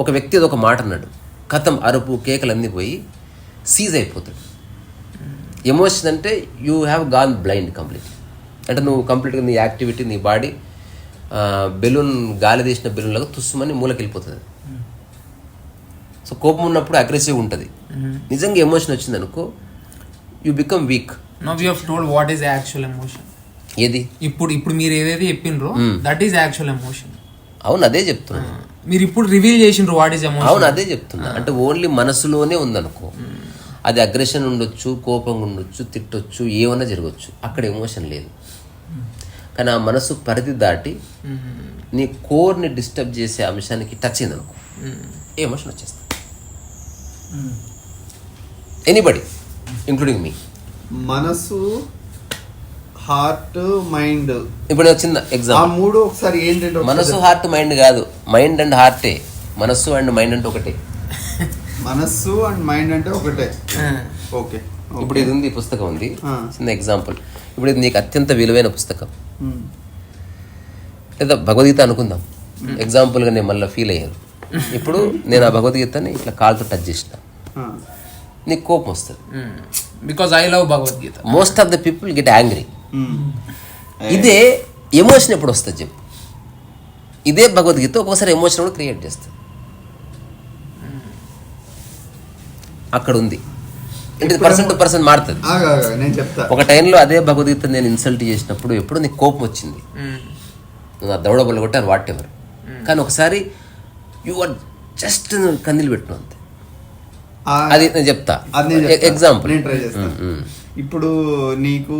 ఒక వ్యక్తి ఏదో ఒక మాట అన్నాడు, కథం అరుపు కేకలన్నీ పోయి సీజ్ అయిపోతాడు. ఎమోషన్ అంటే you have gone blind complete. అంటే నువ్వు కంప్లీట్గా నీ యాక్టివిటీ, నీ బాడీ బెలూన్, గాలి తీసిన బెలూన్ లాగా తుస్సుమని మూలకెళ్ళిపోతుంది. సో కోపం ఉన్నప్పుడు అగ్రెసివ్ ఉంటుంది. నిజంగా ఎమోషన్ వచ్చింది అనుకో, you become weak. Now we have told what is actual emotion. ఏది ఇప్పుడు మీరు ఏదైతే చెప్పినరో దట్ ఈస్ యాక్చువల్ ఎమోషన్. అవును, అదే చెప్తున్నా. మీరు ఇప్పుడు రివీల్ చేసిండ్రు వాట్ ఈస్ ఎమోషన్. అవును, అదే చెప్తున్నా. అంటే ఓన్లీ మనసులోనే ఉందనుకో, అది అగ్రెషన్ ఉండొచ్చు, కోపంగా ఉండొచ్చు, తిట్టొచ్చు, ఏమన్నా జరగచ్చు, అక్కడ ఎమోషన్ లేదు. కానీ ఆ మనసు పరిధి దాటి నీ కోర్ని డిస్టర్బ్ చేసే అంశానికి టచ్ అయింది అనుకో, ఎమోషన్ వచ్చేస్తుంది. ఎనీబడి ఇంక్లూడింగ్ మీ. మనసు, హార్ట్, మైండ్. ఇప్పుడు చిన్న ఎగ్జాంపుల్, మూడు ఒకసారి ఏంటంటే మనసు, హార్ట్, మైండ్ కాదు, మైండ్ అండ్ హార్టే. మనస్సు అండ్ మైండ్ అంటే ఒకటే. మనస్సు అండ్ మైండ్ అంటే ఒకటే. ఓకే, ఇప్పుడు ఇది ఉంది, పుస్తకం ఉంది, చిన్న ఎగ్జాంపుల్. ఇప్పుడు ఇది నీకు అత్యంత విలువైన పుస్తకం, లేదా భగవద్గీత అనుకుందాం ఎగ్జాంపుల్గా. నేను మళ్ళీ ఫీల్ అయ్యాను. ఇప్పుడు నేను ఆ భగవద్గీతని ఇట్లా కాలుతో టచ్ చేసిన, నీకు కోపం వస్తుంది. Because I love Bhagavad Gita. Most of the people get angry. ఇదే ఎమోషన్ ఎప్పుడు వస్తుంది చెప్పు? ఇదే భగవద్గీత ఒక్కోసారి ఎమోషన్ కూడా క్రియేట్ చేస్తుంది. అక్కడ ఉంది అంటే పర్సన్ టు పర్సన్ మారుతుంది. నేను చెప్తా. ఒక టైంలో అదే భగవద్గీత నేను ఇన్సల్ట్ చేసినప్పుడు ఎప్పుడు నీకు కోపం వచ్చింది, నువ్వు ఆ దౌడబుల్ కొట్టాను వాట్ ఎవర్. కానీ ఒకసారి యు ఆర్ జస్ట్ కందిలు పెట్టిన అంతే. అది నేను చెప్తా ఎగ్జాంపుల్. నేను ట్రై చేస్తాను. ఇప్పుడు నీకు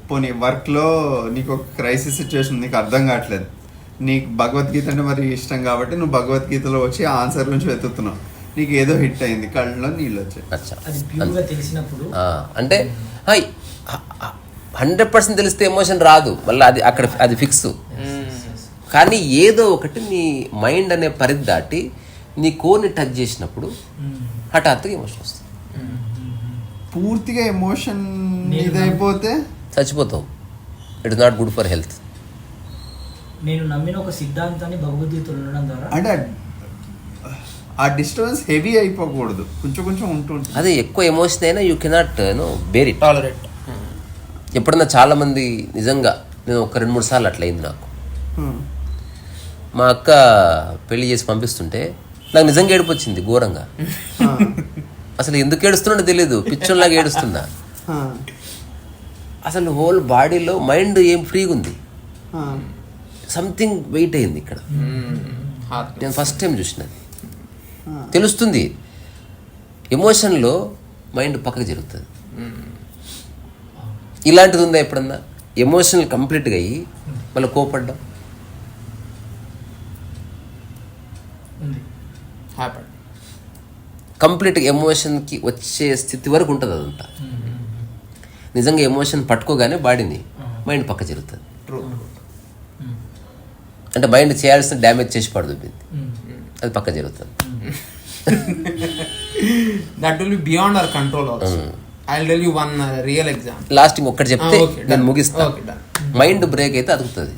పోనీ వర్క్లో నీకు ఒక క్రైసిస్ సిచ్యువేషన్, నీకు అర్థం కావట్లేదు, నీకు భగవద్గీత అంటే మరి ఇష్టం కాబట్టి నువ్వు భగవద్గీతలో వచ్చి ఆన్సర్ నుంచి వెతుకుతున్నావు, నీకు ఏదో హిట్ అయింది, కళ్ళలో నీళ్ళు వచ్చాయి. అది ప్యూర్గా తెలిసినప్పుడు అంటే 100% తెలిస్తే ఎమోషన్ రాదు మళ్ళీ, అది అక్కడ అది ఫిక్స్. కానీ ఏదో ఒకటి నీ మైండ్ అనే పరిధి దాటి నీ కోర్ని టచ్ చేసినప్పుడు హఠాత్తుగా ఎమోషన్ వస్తుంది. పూర్తిగా ఎమోషన్ ఇదైపోతే చచ్చిపోతావు. It is not good for health. నేను నమ్మిన ఒక సిద్ధాంతాన్ని భగవద్గీతలో ఉండడం ద్వారా అంటే ఆ డిస్టర్బెన్స్ హెవీ అయిపోకూడదు, కొంచెం కొంచెం ఉంటుంది. అదే ఎక్కువ ఎమోషన్ అయినా you cannot bear it, tolerate. ఎప్పుడన్నా చాలామంది నిజంగా, నేను ఒక 2-3 సార్లు అట్లా అయింది నాకు. మా అక్క పెళ్లి చేసి పంపిస్తుంటే నాకు నిజంగా ఏడుపు వచ్చింది ఘోరంగా. అసలు ఎందుకు ఏడుస్తున్నా తెలియదు, పిచ్చోళ్ళలాగా ఏడుస్తున్నా. అసలు హోల్ బాడీలో మైండ్ ఏం ఫ్రీగా ఉంది, సంథింగ్ వెయిట్ అయింది ఇక్కడ. నేను ఫస్ట్ టైం చూసినది. తెలుస్తుంది ఎమోషన్లో మైండ్ పక్కకు జరుగుతుంది. ఇలాంటిది ఉందా ఎప్పుడన్నా? ఎమోషనల్ కంప్లీట్గా అయ్యి మళ్ళీ కోపడ్డం. కంప్లీట్గా ఎమోషన్కి వచ్చే స్థితి వరకు ఉంటుంది అదంతా. నిజంగా ఎమోషన్ పట్టుకోగానే బాడీని మైండ్ పక్క జరుగుతుంది. అంటే మైండ్ చేయాల్సిన డ్యామేజ్ చేసి పడుతుంది, అది పక్క జరుగుతుంది. That will be beyond our control also. I will tell you one real example. Last ఒక్కటి చెప్తే నేను ముగిస్తా. మైండ్ బ్రేక్ అయితే అతుకుతుంది,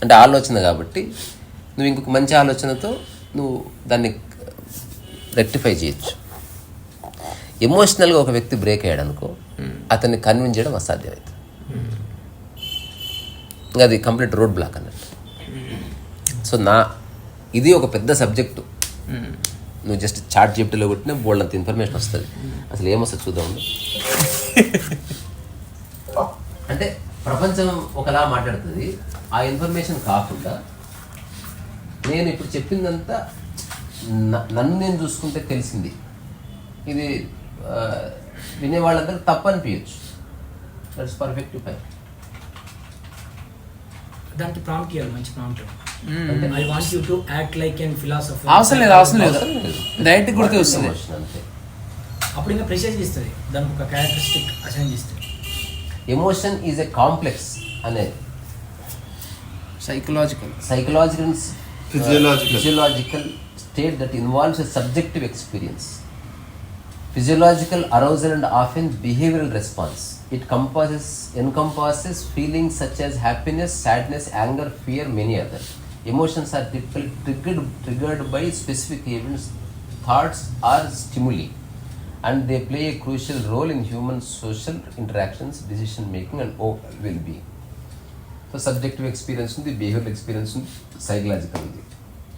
అంటే ఆలోచన కాబట్టి నువ్వు ఇంకొక మంచి ఆలోచనతో నువ్వు దాన్ని రెక్టిఫై చేయొచ్చు. ఎమోషనల్గా ఒక వ్యక్తి బ్రేక్ అయ్యాడు అనుకో, అతన్ని కన్విన్స్ చేయడం అసాధ్యమవుతుంది. ఇంకా అది కంప్లీట్ రోడ్ బ్లాక్ అన్నట్టు. సో ఇది ఒక పెద్ద సబ్జెక్టు. నువ్వు జస్ట్ చాట్ జీపీటీలో కొట్టినా బోల్డంత ఇన్ఫర్మేషన్ వస్తుంది. అసలు ఏమొస్తుంది చూద్దాం. అంటే ప్రపంచం ఒకలా మాట్లాడుతుంది, ఆ ఇన్ఫర్మేషన్ కాకుండా నేను ఇప్పుడు చెప్పిందంతా నన్ను నేను చూసుకుంటే తెలిసింది. ఇది వినేవాళ్ళందరూ తప్పు అనిపించచ్చు. That's perfect fine. దానికి ప్రాంప్ట్ ఇవ్వాలి, మంచి prompt. I want you to act like an philosopher. అవసరం లేదు డైరెక్ట్ గుర్తు వస్తుంది అంతే. అప్పుడు ఇంకా ప్రెషర్ ఇస్తుంది, దానికి ఒక క్యారెక్టరిస్టిక్ అసైన్ చేస్తుంది. ఎమోషన్ ఈజ్ ఎ కాంప్లెక్స్ అనేది psychological physiological state that involves a subjective experience. Physiological arousal and often behavioral response. It encompasses feelings such as happiness, sadness, anger, fear, many others. Emotions are typically triggered by specific events, thoughts, or stimuli, and they play a crucial role in human social interactions, decision making, and overall well-being. So subjective experience ఉంది, behavioral experience ఉంది, psychological ఉంది.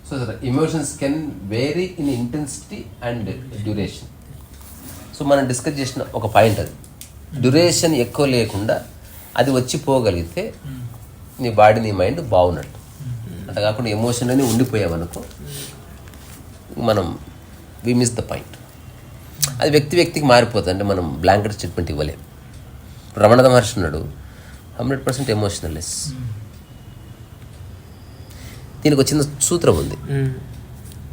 So the emotions can vary in intensity and duration. So మనం డిస్కస్ చేసిన ఒక పాయింట్ అది. డ్యూరేషన్ ఎక్కువ లేకుండా అది వచ్చి పోగలిగితే నీ బాడీ నీ మైండ్ బాగున్నట్టు. అట్లా కాకుండా ఎమోషన్ అని ఉండిపోయామనుకో మనం వి మిస్ ద పాయింట్. అది వ్యక్తికి మారిపోతుంది. అంటే మనం బ్లాంకెట్ స్టేట్మెంట్ ఇవ్వలేం. రమణ మహర్షి ఉన్నాడు, 100% ఎమోషనల్లెస్. దీనికి వచ్చిన సూత్రం ఉంది.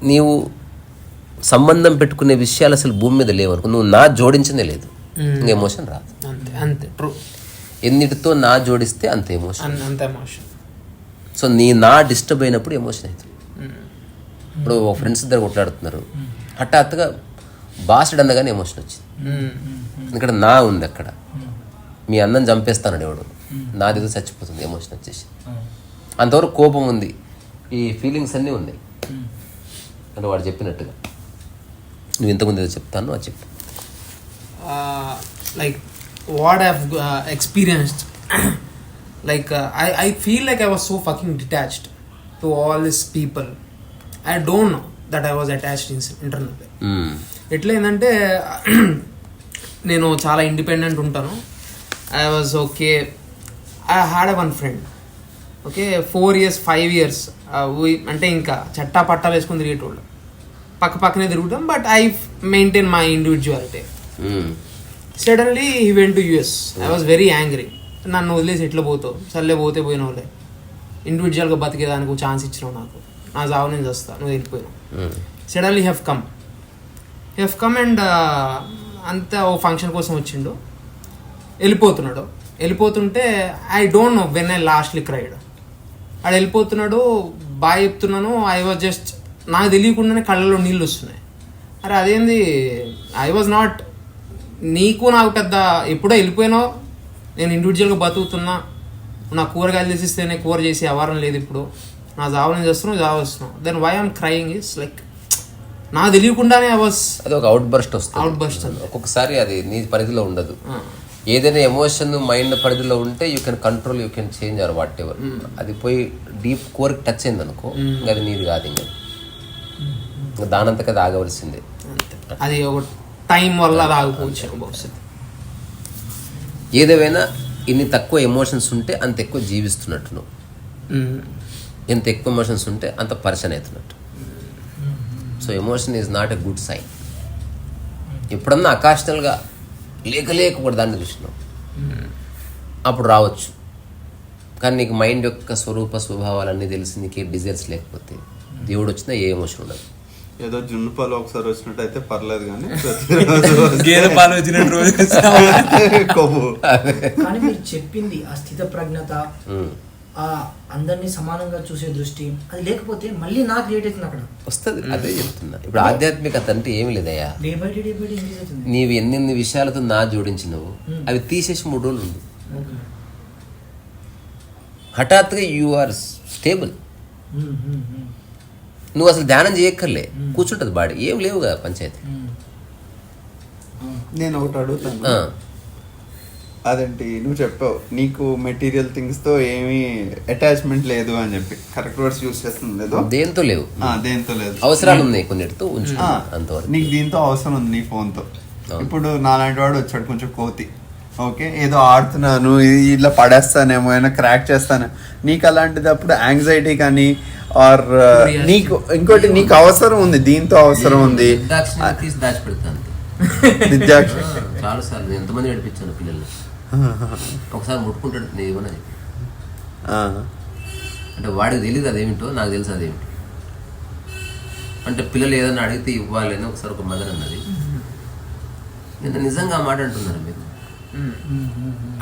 నీవు సంబంధం పెట్టుకునే విషయాలు అసలు భూమి మీద లేవనుకో, నువ్వు నా జోడించనే లేదు, ఇంకా ఎమోషన్ రాదు. అంతే ట్రూ. ఎన్నిటితో నా జోడిస్తే అంత ఎమోషన్. అంత ఎమోషన్. సో నా డిస్టర్బ్ అయినప్పుడు ఎమోషన్ అవుతుంది. ఇప్పుడు ఒక ఫ్రెండ్స్ ఇద్దరు కొట్లాడుతున్నారు, హఠాత్తుగా బాస్డ్ అనగానే ఎమోషన్ వచ్చింది. ఎందుకంటే నా ఉంది అక్కడ, మీ అన్నం చంపేస్తానని ఎవడు, నాదేదో చచ్చిపోతుంది, ఎమోషన్ వచ్చేసి. అంతవరకు కోపం ఉంది, ఈ ఫీలింగ్స్ అన్నీ ఉన్నాయి. అంటే వాడు చెప్పినట్టుగా నువ్వు ఇంతకుముందు ఏదో చెప్తాను, అది చెప్పు. Like what I've experienced, like I feel like I was so fucking detached to all these people. I don't know that I was attached internally. ఎట్లా ఏంటంటే నేను చాలా ఇండిపెండెంట్ ఉంటాను. I was okay, I had one friend, okay 4 years 5 years అంటే ఇంకా చట్టా పట్టాలు వేసుకుని తిరిగేటోళ్ళు, పక్కనే తిరుగుతాం. But I maintain my individuality. Suddenly he went to US. I was very angry. నన్ను వదిలేసి ఎట్లా పోతావు, సర్లే పోతే పోయిన వాళ్ళే, ఇండివిజువల్గా బతికేదానికి ఛాన్స్ ఇచ్చినావు, నాకు నా జాబ్ నేను వస్తా, నువ్వు వెళ్ళిపోయినావు. సడన్లీ హ్యావ్ కమ్ అండ్ అంతా ఓ ఫంక్షన్ కోసం వచ్చిండు, వెళ్ళిపోతుంటే I don't know when I lastly cried. ఆడు వెళ్ళిపోతున్నాడు, బాయ్ చెప్తున్నాను, ఐ వాజ్ జస్ట్, నాకు తెలియకుండానే కళ్ళలో నీళ్ళు వస్తున్నాయి. అరే అదేంది, ఐ వాజ్ నాట్, నీకు నాకు పెద్ద, ఎప్పుడో వెళ్ళిపోయినావు, నేను ఇండివిజువల్గా బతుకుతున్నా, నా కూరగాయలు తీసిస్తేనే కూర చేసి వ్యవహారం లేదు, ఇప్పుడు నా జాబ్ నేను చేస్తున్నావు, జాబ్ వస్తున్నావు. Then why I'm crying is like, నాకు తెలియకుండానే అది ఒక అవుట్ బర్స్ట్ వస్తుంది. ఒక్కొక్కసారి అది నీ పరిధిలో ఉండదు. ఏదైనా ఎమోషన్ మైండ్ పరిధిలో ఉంటే you can control, you can change or whatever. అది పోయి డీప్ కోర్కి టచ్ అయింది అనుకో, ఇంకా అది నీది కాదు, ఇంకా దానంతకు అది ఆగవలసిందే. అది ఒక టైం వల్ల అది ఆగిపోవచ్చు. ఏదేమైనా ఇన్ని తక్కువ ఎమోషన్స్ ఉంటే అంత ఎక్కువ జీవిస్తున్నట్టు నువ్వు, ఎంత ఎక్కువ ఎమోషన్స్ ఉంటే అంత పర్సన్ అవుతున్నట్టు. So emotion is not a good sign. ఎప్పుడన్నా అకాషనల్గా లేకపోతే దాన్ని చూసినావు, అప్పుడు రావచ్చు. కానీ నీకు మైండ్ యొక్క స్వరూప స్వభావాలన్నీ తెలిసి నీకు డిజైర్స్ లేకపోతే దేవుడు వచ్చినా ఏ ఎమోషన్ ఉండదు. ఏదో జున్ను పాలు ఒకసారి వచ్చినట్టు అయితే పర్లేదు, కానీ గేదె పాలు వచ్చినట్టు రోజు కానీ మీరు చెప్పింది ఆ స్థిత ప్రజ్ఞత, ఆ అందరినీ సమానంగా చూసే దృష్టి, అది లేకపోతే మళ్ళీ నా క్రియేట్ అవుతుంది అక్కడ వస్తుంది. అదే చెప్తున్నా. ఇప్పుడు ఆధ్యాత్మికత అంటే ఏమి లేదయ్యా, డే బై డే ఇంక్రీజ్ అవుతుంది. నీవు ఎన్నెన్ని విషయాలతో నా జోడించినవు, అవి తీసేసి 3 రోజులు ఉంది, హఠాత్తుగా యు ఆర్ స్టేబుల్. నువ్వు అసలు ధ్యానం చేయక్కర్లే, కూర్చుంటుంది బాడీ, ఏం లేవు కదా పంచాయతీ. నేను ఒకటి అడుగుతాను, అదేంటి నువ్వు చెప్పావు నీకు మెటీరియల్ థింగ్స్తో ఏమీ అటాచ్మెంట్ లేదు అని చెప్పి, కరెక్ట్ వర్డ్స్ యూస్ చేస్తుంది లేదు, దేంతో లేవు, దేంతో లేదు, అవసరాలు ఉన్నాయి కొన్నిటితో ఉంచు అంతవరకు. నీకు దీంతో అవసరం ఉంది నీ ఫోన్తో. ఇప్పుడు నాలాంటి వాడు వచ్చాడు కొంచెం కోతి, ఓకే ఏదో ఆడుతున్నాను ఇలా పడేస్తానేమో, ఏమైనా క్రాక్ చేస్తాను, నీకు అలాంటిదప్పుడు యాంగ్జైటీ కానీ ఆర్ నీకు ఇంకోటి నీకు అవసరం ఉంది, దీంతో అవసరం ఉంది, తీసి దాచిపెడతాను. చాలా సార్లు ఎంతమంది నడిపించాను పిల్లల్ని, ఒకసారి ముట్టుకుంటాడు నేను ఇవ్వని చెప్పి, అంటే వాడికి తెలియదు అదేమిటో, నాకు తెలుసు అదేమిటో. అంటే పిల్లలు ఏదైనా అడిగితే ఇవ్వాలి అని ఒకసారి ఒక మదర్ అన్నది. నేను నిజంగా ఆ మాట అంటున్నాను మీరు,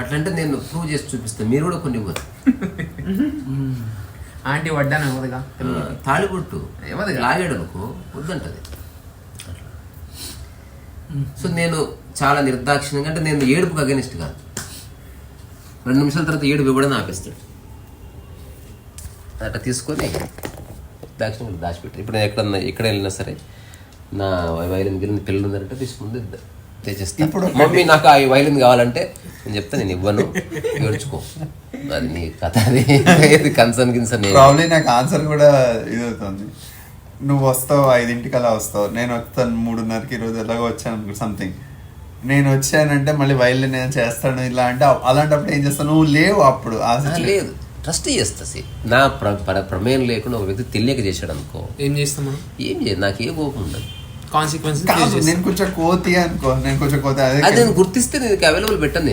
అట్లంటే నేను ప్రూవ్ చేసి చూపిస్తాను, మీరు కూడా కొన్ని ఇవ్వరు. ఆంటీ వడ్డాను ఇవ్వదుగా, తాళిబొట్టు లాగాడు అనుకో వద్దంటది. సో నేను చాలా నిర్దాక్షిణ్యంగా, అంటే నేను ఏడుపుకి అగెనిస్ట్ కాదు, 2 నిమిషాల తర్వాత ఏడుపు ఇవ్వడం ఆపేస్తాడు. అట్లా తీసుకొని దాక్షిణ్యంగా దాచిపెట్టాడు. ఇప్పుడు నేను ఎక్కడ వెళ్ళినా సరే నా వైలిన్ గిలిన పిల్లలు ఉన్నారంటే తీసుకుంది తెచ్చేస్తా. ఇప్పుడు మమ్మీ నాకు ఆ వైలిన్ కావాలంటే నేను చెప్తా, నేను ఇవ్వను, ఏడ్చుకో, అది నీ కథ, అది కన్సర్న్ గిన్సర్న్. ప్రాబ్లీ నాకు ఆన్సర్ కూడా ఇది అవుతుంది. నువ్వు వస్తావు 5 అలా వస్తావు, నేను వస్తాను 3:30కి, ఈరోజు ఎలాగో వచ్చాను అనుకో సంథింగ్, నేను వచ్చానంటే మళ్ళీ వైల్డ్ నేను చేస్తాను ఇలా అంటే, అలాంటప్పుడు ఏం చేస్తాను, నువ్వు లేవు అప్పుడు. లేదు, ట్రస్ట్ చేస్తా. నా ప్రమేయం లేకుండా ఒక వ్యక్తి తెలియక చేశాడు అనుకో, ఏం చేస్తాం మనం, ఏం చేయదు, నాకు ఏ కోపం ఉండదు. నేను కొంచెం కోతి అనుకో, నేను కొంచెం కోతి, అది నేను గుర్తిస్తే నేను అవైలబుల్ పెట్టాను,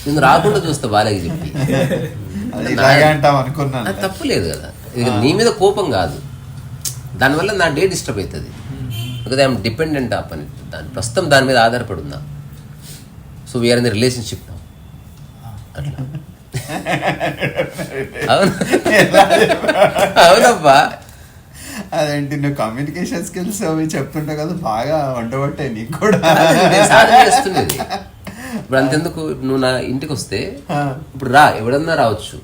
నేను రాకుండా చూస్తా బాలేకి చెప్పి, అంటాం అనుకున్నాను. అది తప్పులేదు కదా, ఇది నీ మీద కోపం కాదు, దానివల్ల నా డే డిస్టర్బ్ అవుతుంది. బికాజ్ ఐఎమ్ డిపెండెంట్ ఆ పని, ప్రస్తుతం దాని మీద ఆధారపడి ఉన్నా. So we're in the relationship now. అట్లా అవునబ్బా, అదేంటి నువ్వు కమ్యూనికేషన్ స్కిల్స్ అవి చెప్తుంటావు కదా, బాగా వంటబట్టే నీకు కూడా. నేను సాధన చేస్తున్నది. ఇప్పుడు అంతెందుకు, నువ్వు నా ఇంటికి వస్తే ఇప్పుడు రా, ఎవడన్నా రావచ్చు,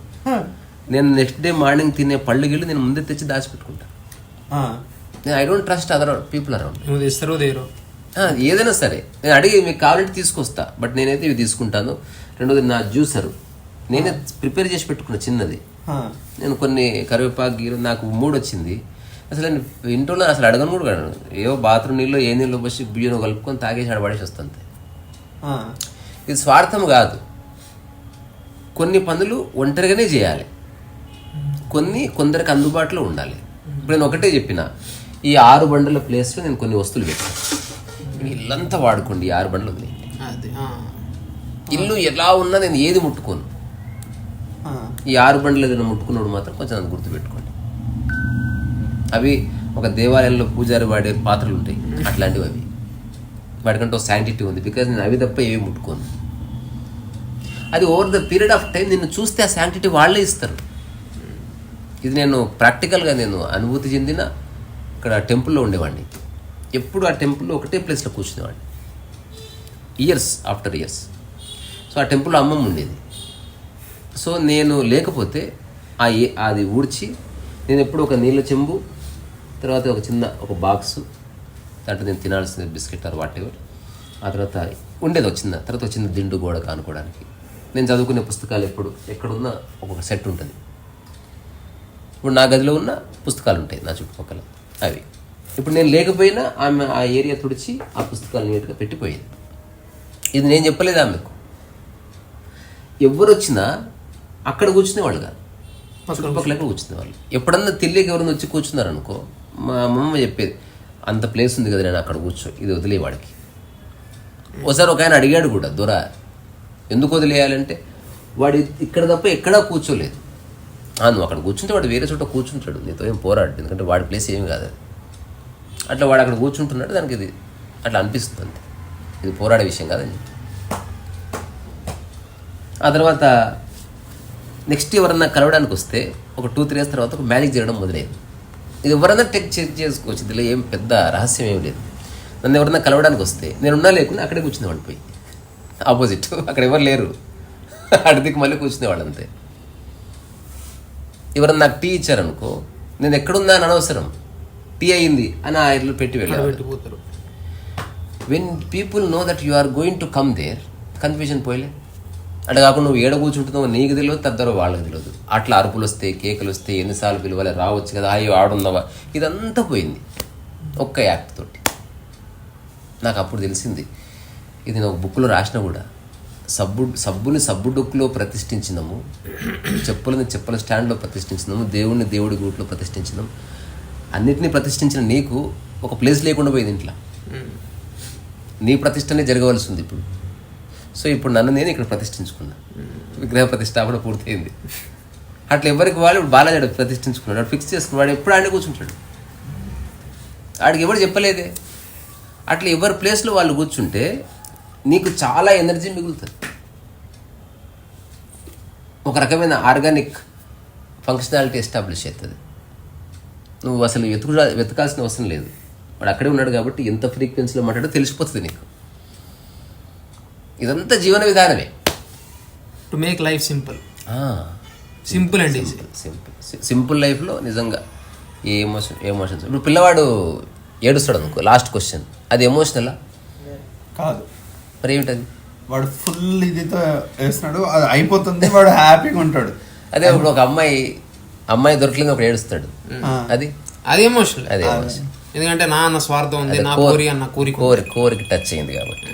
నేను నెక్స్ట్ డే మార్నింగ్ తినే పళ్ళు గిళ్ళు నేను ముందే తెచ్చి దాచిపెట్టుకుంటా. నేను I don't trust other people around. నువ్వు తెస్తారో దేరో ఏదైనా సరే నేను అడిగి మీకు కావాలంటే తీసుకొస్తా, బట్ నేనైతే ఇవి తీసుకుంటాను. రెండోది నా జ్యూసరు నేనే ప్రిపేర్ చేసి పెట్టుకున్నా చిన్నది. నేను కొన్ని కరివేపాకు గీరు నాకు మూడు వచ్చింది, అసలు నేను ఇంట్లో అసలు అడగను కూడా అడగను. ఏవో బాత్రూమ్ నీళ్ళు ఏ నీళ్ళు పోసి బియ్యం కలుపుకొని తాగేసి ఆడపడేసి వస్తుంది. ఇది స్వార్థం కాదు. కొన్ని పనులు ఒంటరిగానే చేయాలి, కొందరికి అందుబాటులో ఉండాలి. ఇప్పుడు నేను ఒకటే చెప్పిన, ఈ 6 బండల ప్లేస్లో నేను కొన్ని వస్తువులు పెట్టాను, ఇల్లంతా వాడుకోండి. ఈ 6 బండ్లు ఉంది, ఇల్లు ఎలా ఉన్నా నేను ఏది ముట్టుకోను. ఈ 6 బండ్లు ఏదైనా ముట్టుకున్నప్పుడు మాత్రం కొంచెం అది గుర్తుపెట్టుకోండి. అవి ఒక దేవాలయంలో పూజారి వాడే పాత్రలు ఉంటాయి, అట్లాంటివి అవి. వాటికంటే ఒక శాంటిటీ ఉంది, బికాజ్ నేను అవి తప్ప ఏవి ముట్టుకోను. అది over the period of time నిన్ను చూస్తే ఆ శాంటిటీ వాళ్ళే ఇస్తారు. ఇది నేను ప్రాక్టికల్గా నేను అనుభూతి చెందిన. ఇక్కడ టెంపుల్లో ఉండేవాడిని, ఎప్పుడు ఆ టెంపుల్లో ఒకటే ప్లేస్లో కూర్చునేవాడిని, ఇయర్స్ ఆఫ్టర్ ఇయర్స్. సో ఆ టెంపుల్లో అమ్మమ్మ ఉండేది. సో నేను లేకపోతే అది ఊడ్చి నేను ఎప్పుడు ఒక నీళ్ళ చెంబు, తర్వాత ఒక బాక్సు, దాంట్లో నేను తినాల్సిన బిస్కెట్ ఆర్ వాట్ ఎవర్, ఆ తర్వాత ఉండేది తర్వాత ఒక చిన్న దిండు గోడ కానుకోవడానికి. నేను చదువుకునే పుస్తకాలు ఎక్కడున్నా ఒక్కొక్క సెట్ ఉంటుంది. ఇప్పుడు నా గదిలో ఉన్న పుస్తకాలు ఉంటాయి నా చుట్టుపక్కల, అవి ఇప్పుడు నేను లేకపోయినా ఆమె ఆ ఏరియా తుడిచి ఆ పుస్తకాలు నీట్గా పెట్టిపోయింది. ఇది నేను చెప్పలేదు ఆమెకు. ఎవరు వచ్చినా అక్కడ కూర్చునేవాళ్ళు కాదు, చుట్టుపక్కల కూర్చునేవాళ్ళు. ఎప్పుడన్నా తెలియక ఎవరైనా వచ్చి కూర్చున్నారు అనుకో, మా అమ్మమ్మ చెప్పేది, అంత ప్లేస్ ఉంది కదా నేను అక్కడ కూర్చో, ఇది వదిలేవాడికి. ఒకసారి ఒక ఆయన అడిగాడు కూడా, దొర ఎందుకు వదిలేయాలంటే, వాడు ఇక్కడ తప్ప ఎక్కడా కూర్చోలేదు. నువ్వు అక్కడ కూర్చుంటే వాడు వేరే చోట కూర్చుంటాడు, నీతో ఏం పోరాడు, ఎందుకంటే వాడి ప్లేస్ ఏమి కాదు అది. అట్లా వాడు అక్కడ కూర్చుంటున్నాడు, దానికి ఇది అట్లా అనిపిస్తుంది అంతే, ఇది పోరాడే విషయం కాదని. ఆ తర్వాత నెక్స్ట్ ఎవరన్నా కలవడానికి వస్తే ఒక 2-3 years తర్వాత ఒక మ్యాజిక్ చేయడం మొదలైంది. ఇది ఎవరన్నా చెక్ చేసుకోవచ్చు, ఇందులో ఏం పెద్ద రహస్యం ఏం లేదు. నన్ను ఎవరన్నా కలవడానికి వస్తే నేనున్నా లేకుండా అక్కడే కూర్చునేవాడిని, పోయి ఆపోజిట్, అక్కడ ఎవరు లేరు, అడిదికి మళ్ళీ కూర్చునేవాళ్ళు అంతే. ఎవరన్నా నాకు టీ ఇచ్చారనుకో, నేను ఎక్కడున్నా అని అనవసరం, టీ అయింది అని ఆ ఇల్లు పెట్టి వెళ్ళిపోతారు. When people know that you are going to come there, confusion పోయలే. అట్లా కాకుండా నువ్వు ఏడ కూర్చుంటున్నావు నీకు తెలియదు, తద్దరో వాళ్ళకి తెలియదు. అట్లా అరుపులు వస్తాయి, కేకలు వస్తాయి, ఎన్నిసార్లు పిలవాలి, రావచ్చు కదా, అయ్యో ఆడుందావా, ఇదంతా పోయింది ఒక్క యాక్ట్ తోటి. నాకు అప్పుడు తెలిసింది, ఇది నేను ఒక బుక్లో రాసిన కూడా, సబ్బుని సబ్బు డొక్కులో ప్రతిష్ఠించినాము, చెప్పులని చెప్పుల స్టాండ్లో ప్రతిష్ఠించినాము, దేవుడిని దేవుడి గూట్లో ప్రతిష్ఠించినాము. అన్నిటినీ ప్రతిష్ఠించిన నీకు ఒక ప్లేస్ లేకుండా పోయింది ఇంట్లో. నీ ప్రతిష్టనే జరగవలసి ఉంది ఇప్పుడు. సో ఇప్పుడు నన్ను నేను ఇక్కడ ప్రతిష్ఠించుకున్నా, విగ్రహ ప్రతిష్టాపన పూర్తయింది. అట్లా ఎవరికి వాళ్ళు బాలాజీ ప్రతిష్ఠించుకున్నాడు, వాడు ఫిక్స్ చేసుకున్నాడు, వాడు ఎప్పుడు ఆడే కూర్చుంటాడు, ఆడికి ఎవరు చెప్పలేదే. అట్లా ఎవరి ప్లేస్లో వాళ్ళు కూర్చుంటే నీకు చాలా ఎనర్జీ మిగులుతుంది, ఒక రకమైన ఆర్గానిక్ ఫంక్షనాలిటీ ఎస్టాబ్లిష్ అవుతుంది. నువ్వు అసలు వెతకాల్సిన అవసరం లేదు, వాడు అక్కడే ఉన్నాడు కాబట్టి ఎంత ఫ్రీక్వెన్సీలో మాట్లాడో తెలిసిపోతుంది నీకు. ఇదంతా జీవన విధానమే, టు మేక్ లైఫ్ సింపుల్ అండి. సింపుల్ లైఫ్లో నిజంగా ఏ ఎమోషన్స్. ఇప్పుడు పిల్లవాడు ఏడుస్తాడు అనుకో, లాస్ట్ క్వశ్చన్, అది ఎమోషనలా కాదు, మరి ఏమిటది? వాడు ఫుల్ ఇదితో వేస్తున్నాడు, అది అయిపోతుంది, వాడు హ్యాపీగా ఉంటాడు. అదే ఇప్పుడు ఒక అమ్మాయి దొరకలేదు, ఒకడు ఏడుస్తాడు, అది ఎమోషనల్. అదే ఎమోషన్, ఎందుకంటే నా స్వార్థం ఉంది, నా కోరిక కోరిక టచ్ అయింది కాబట్టి.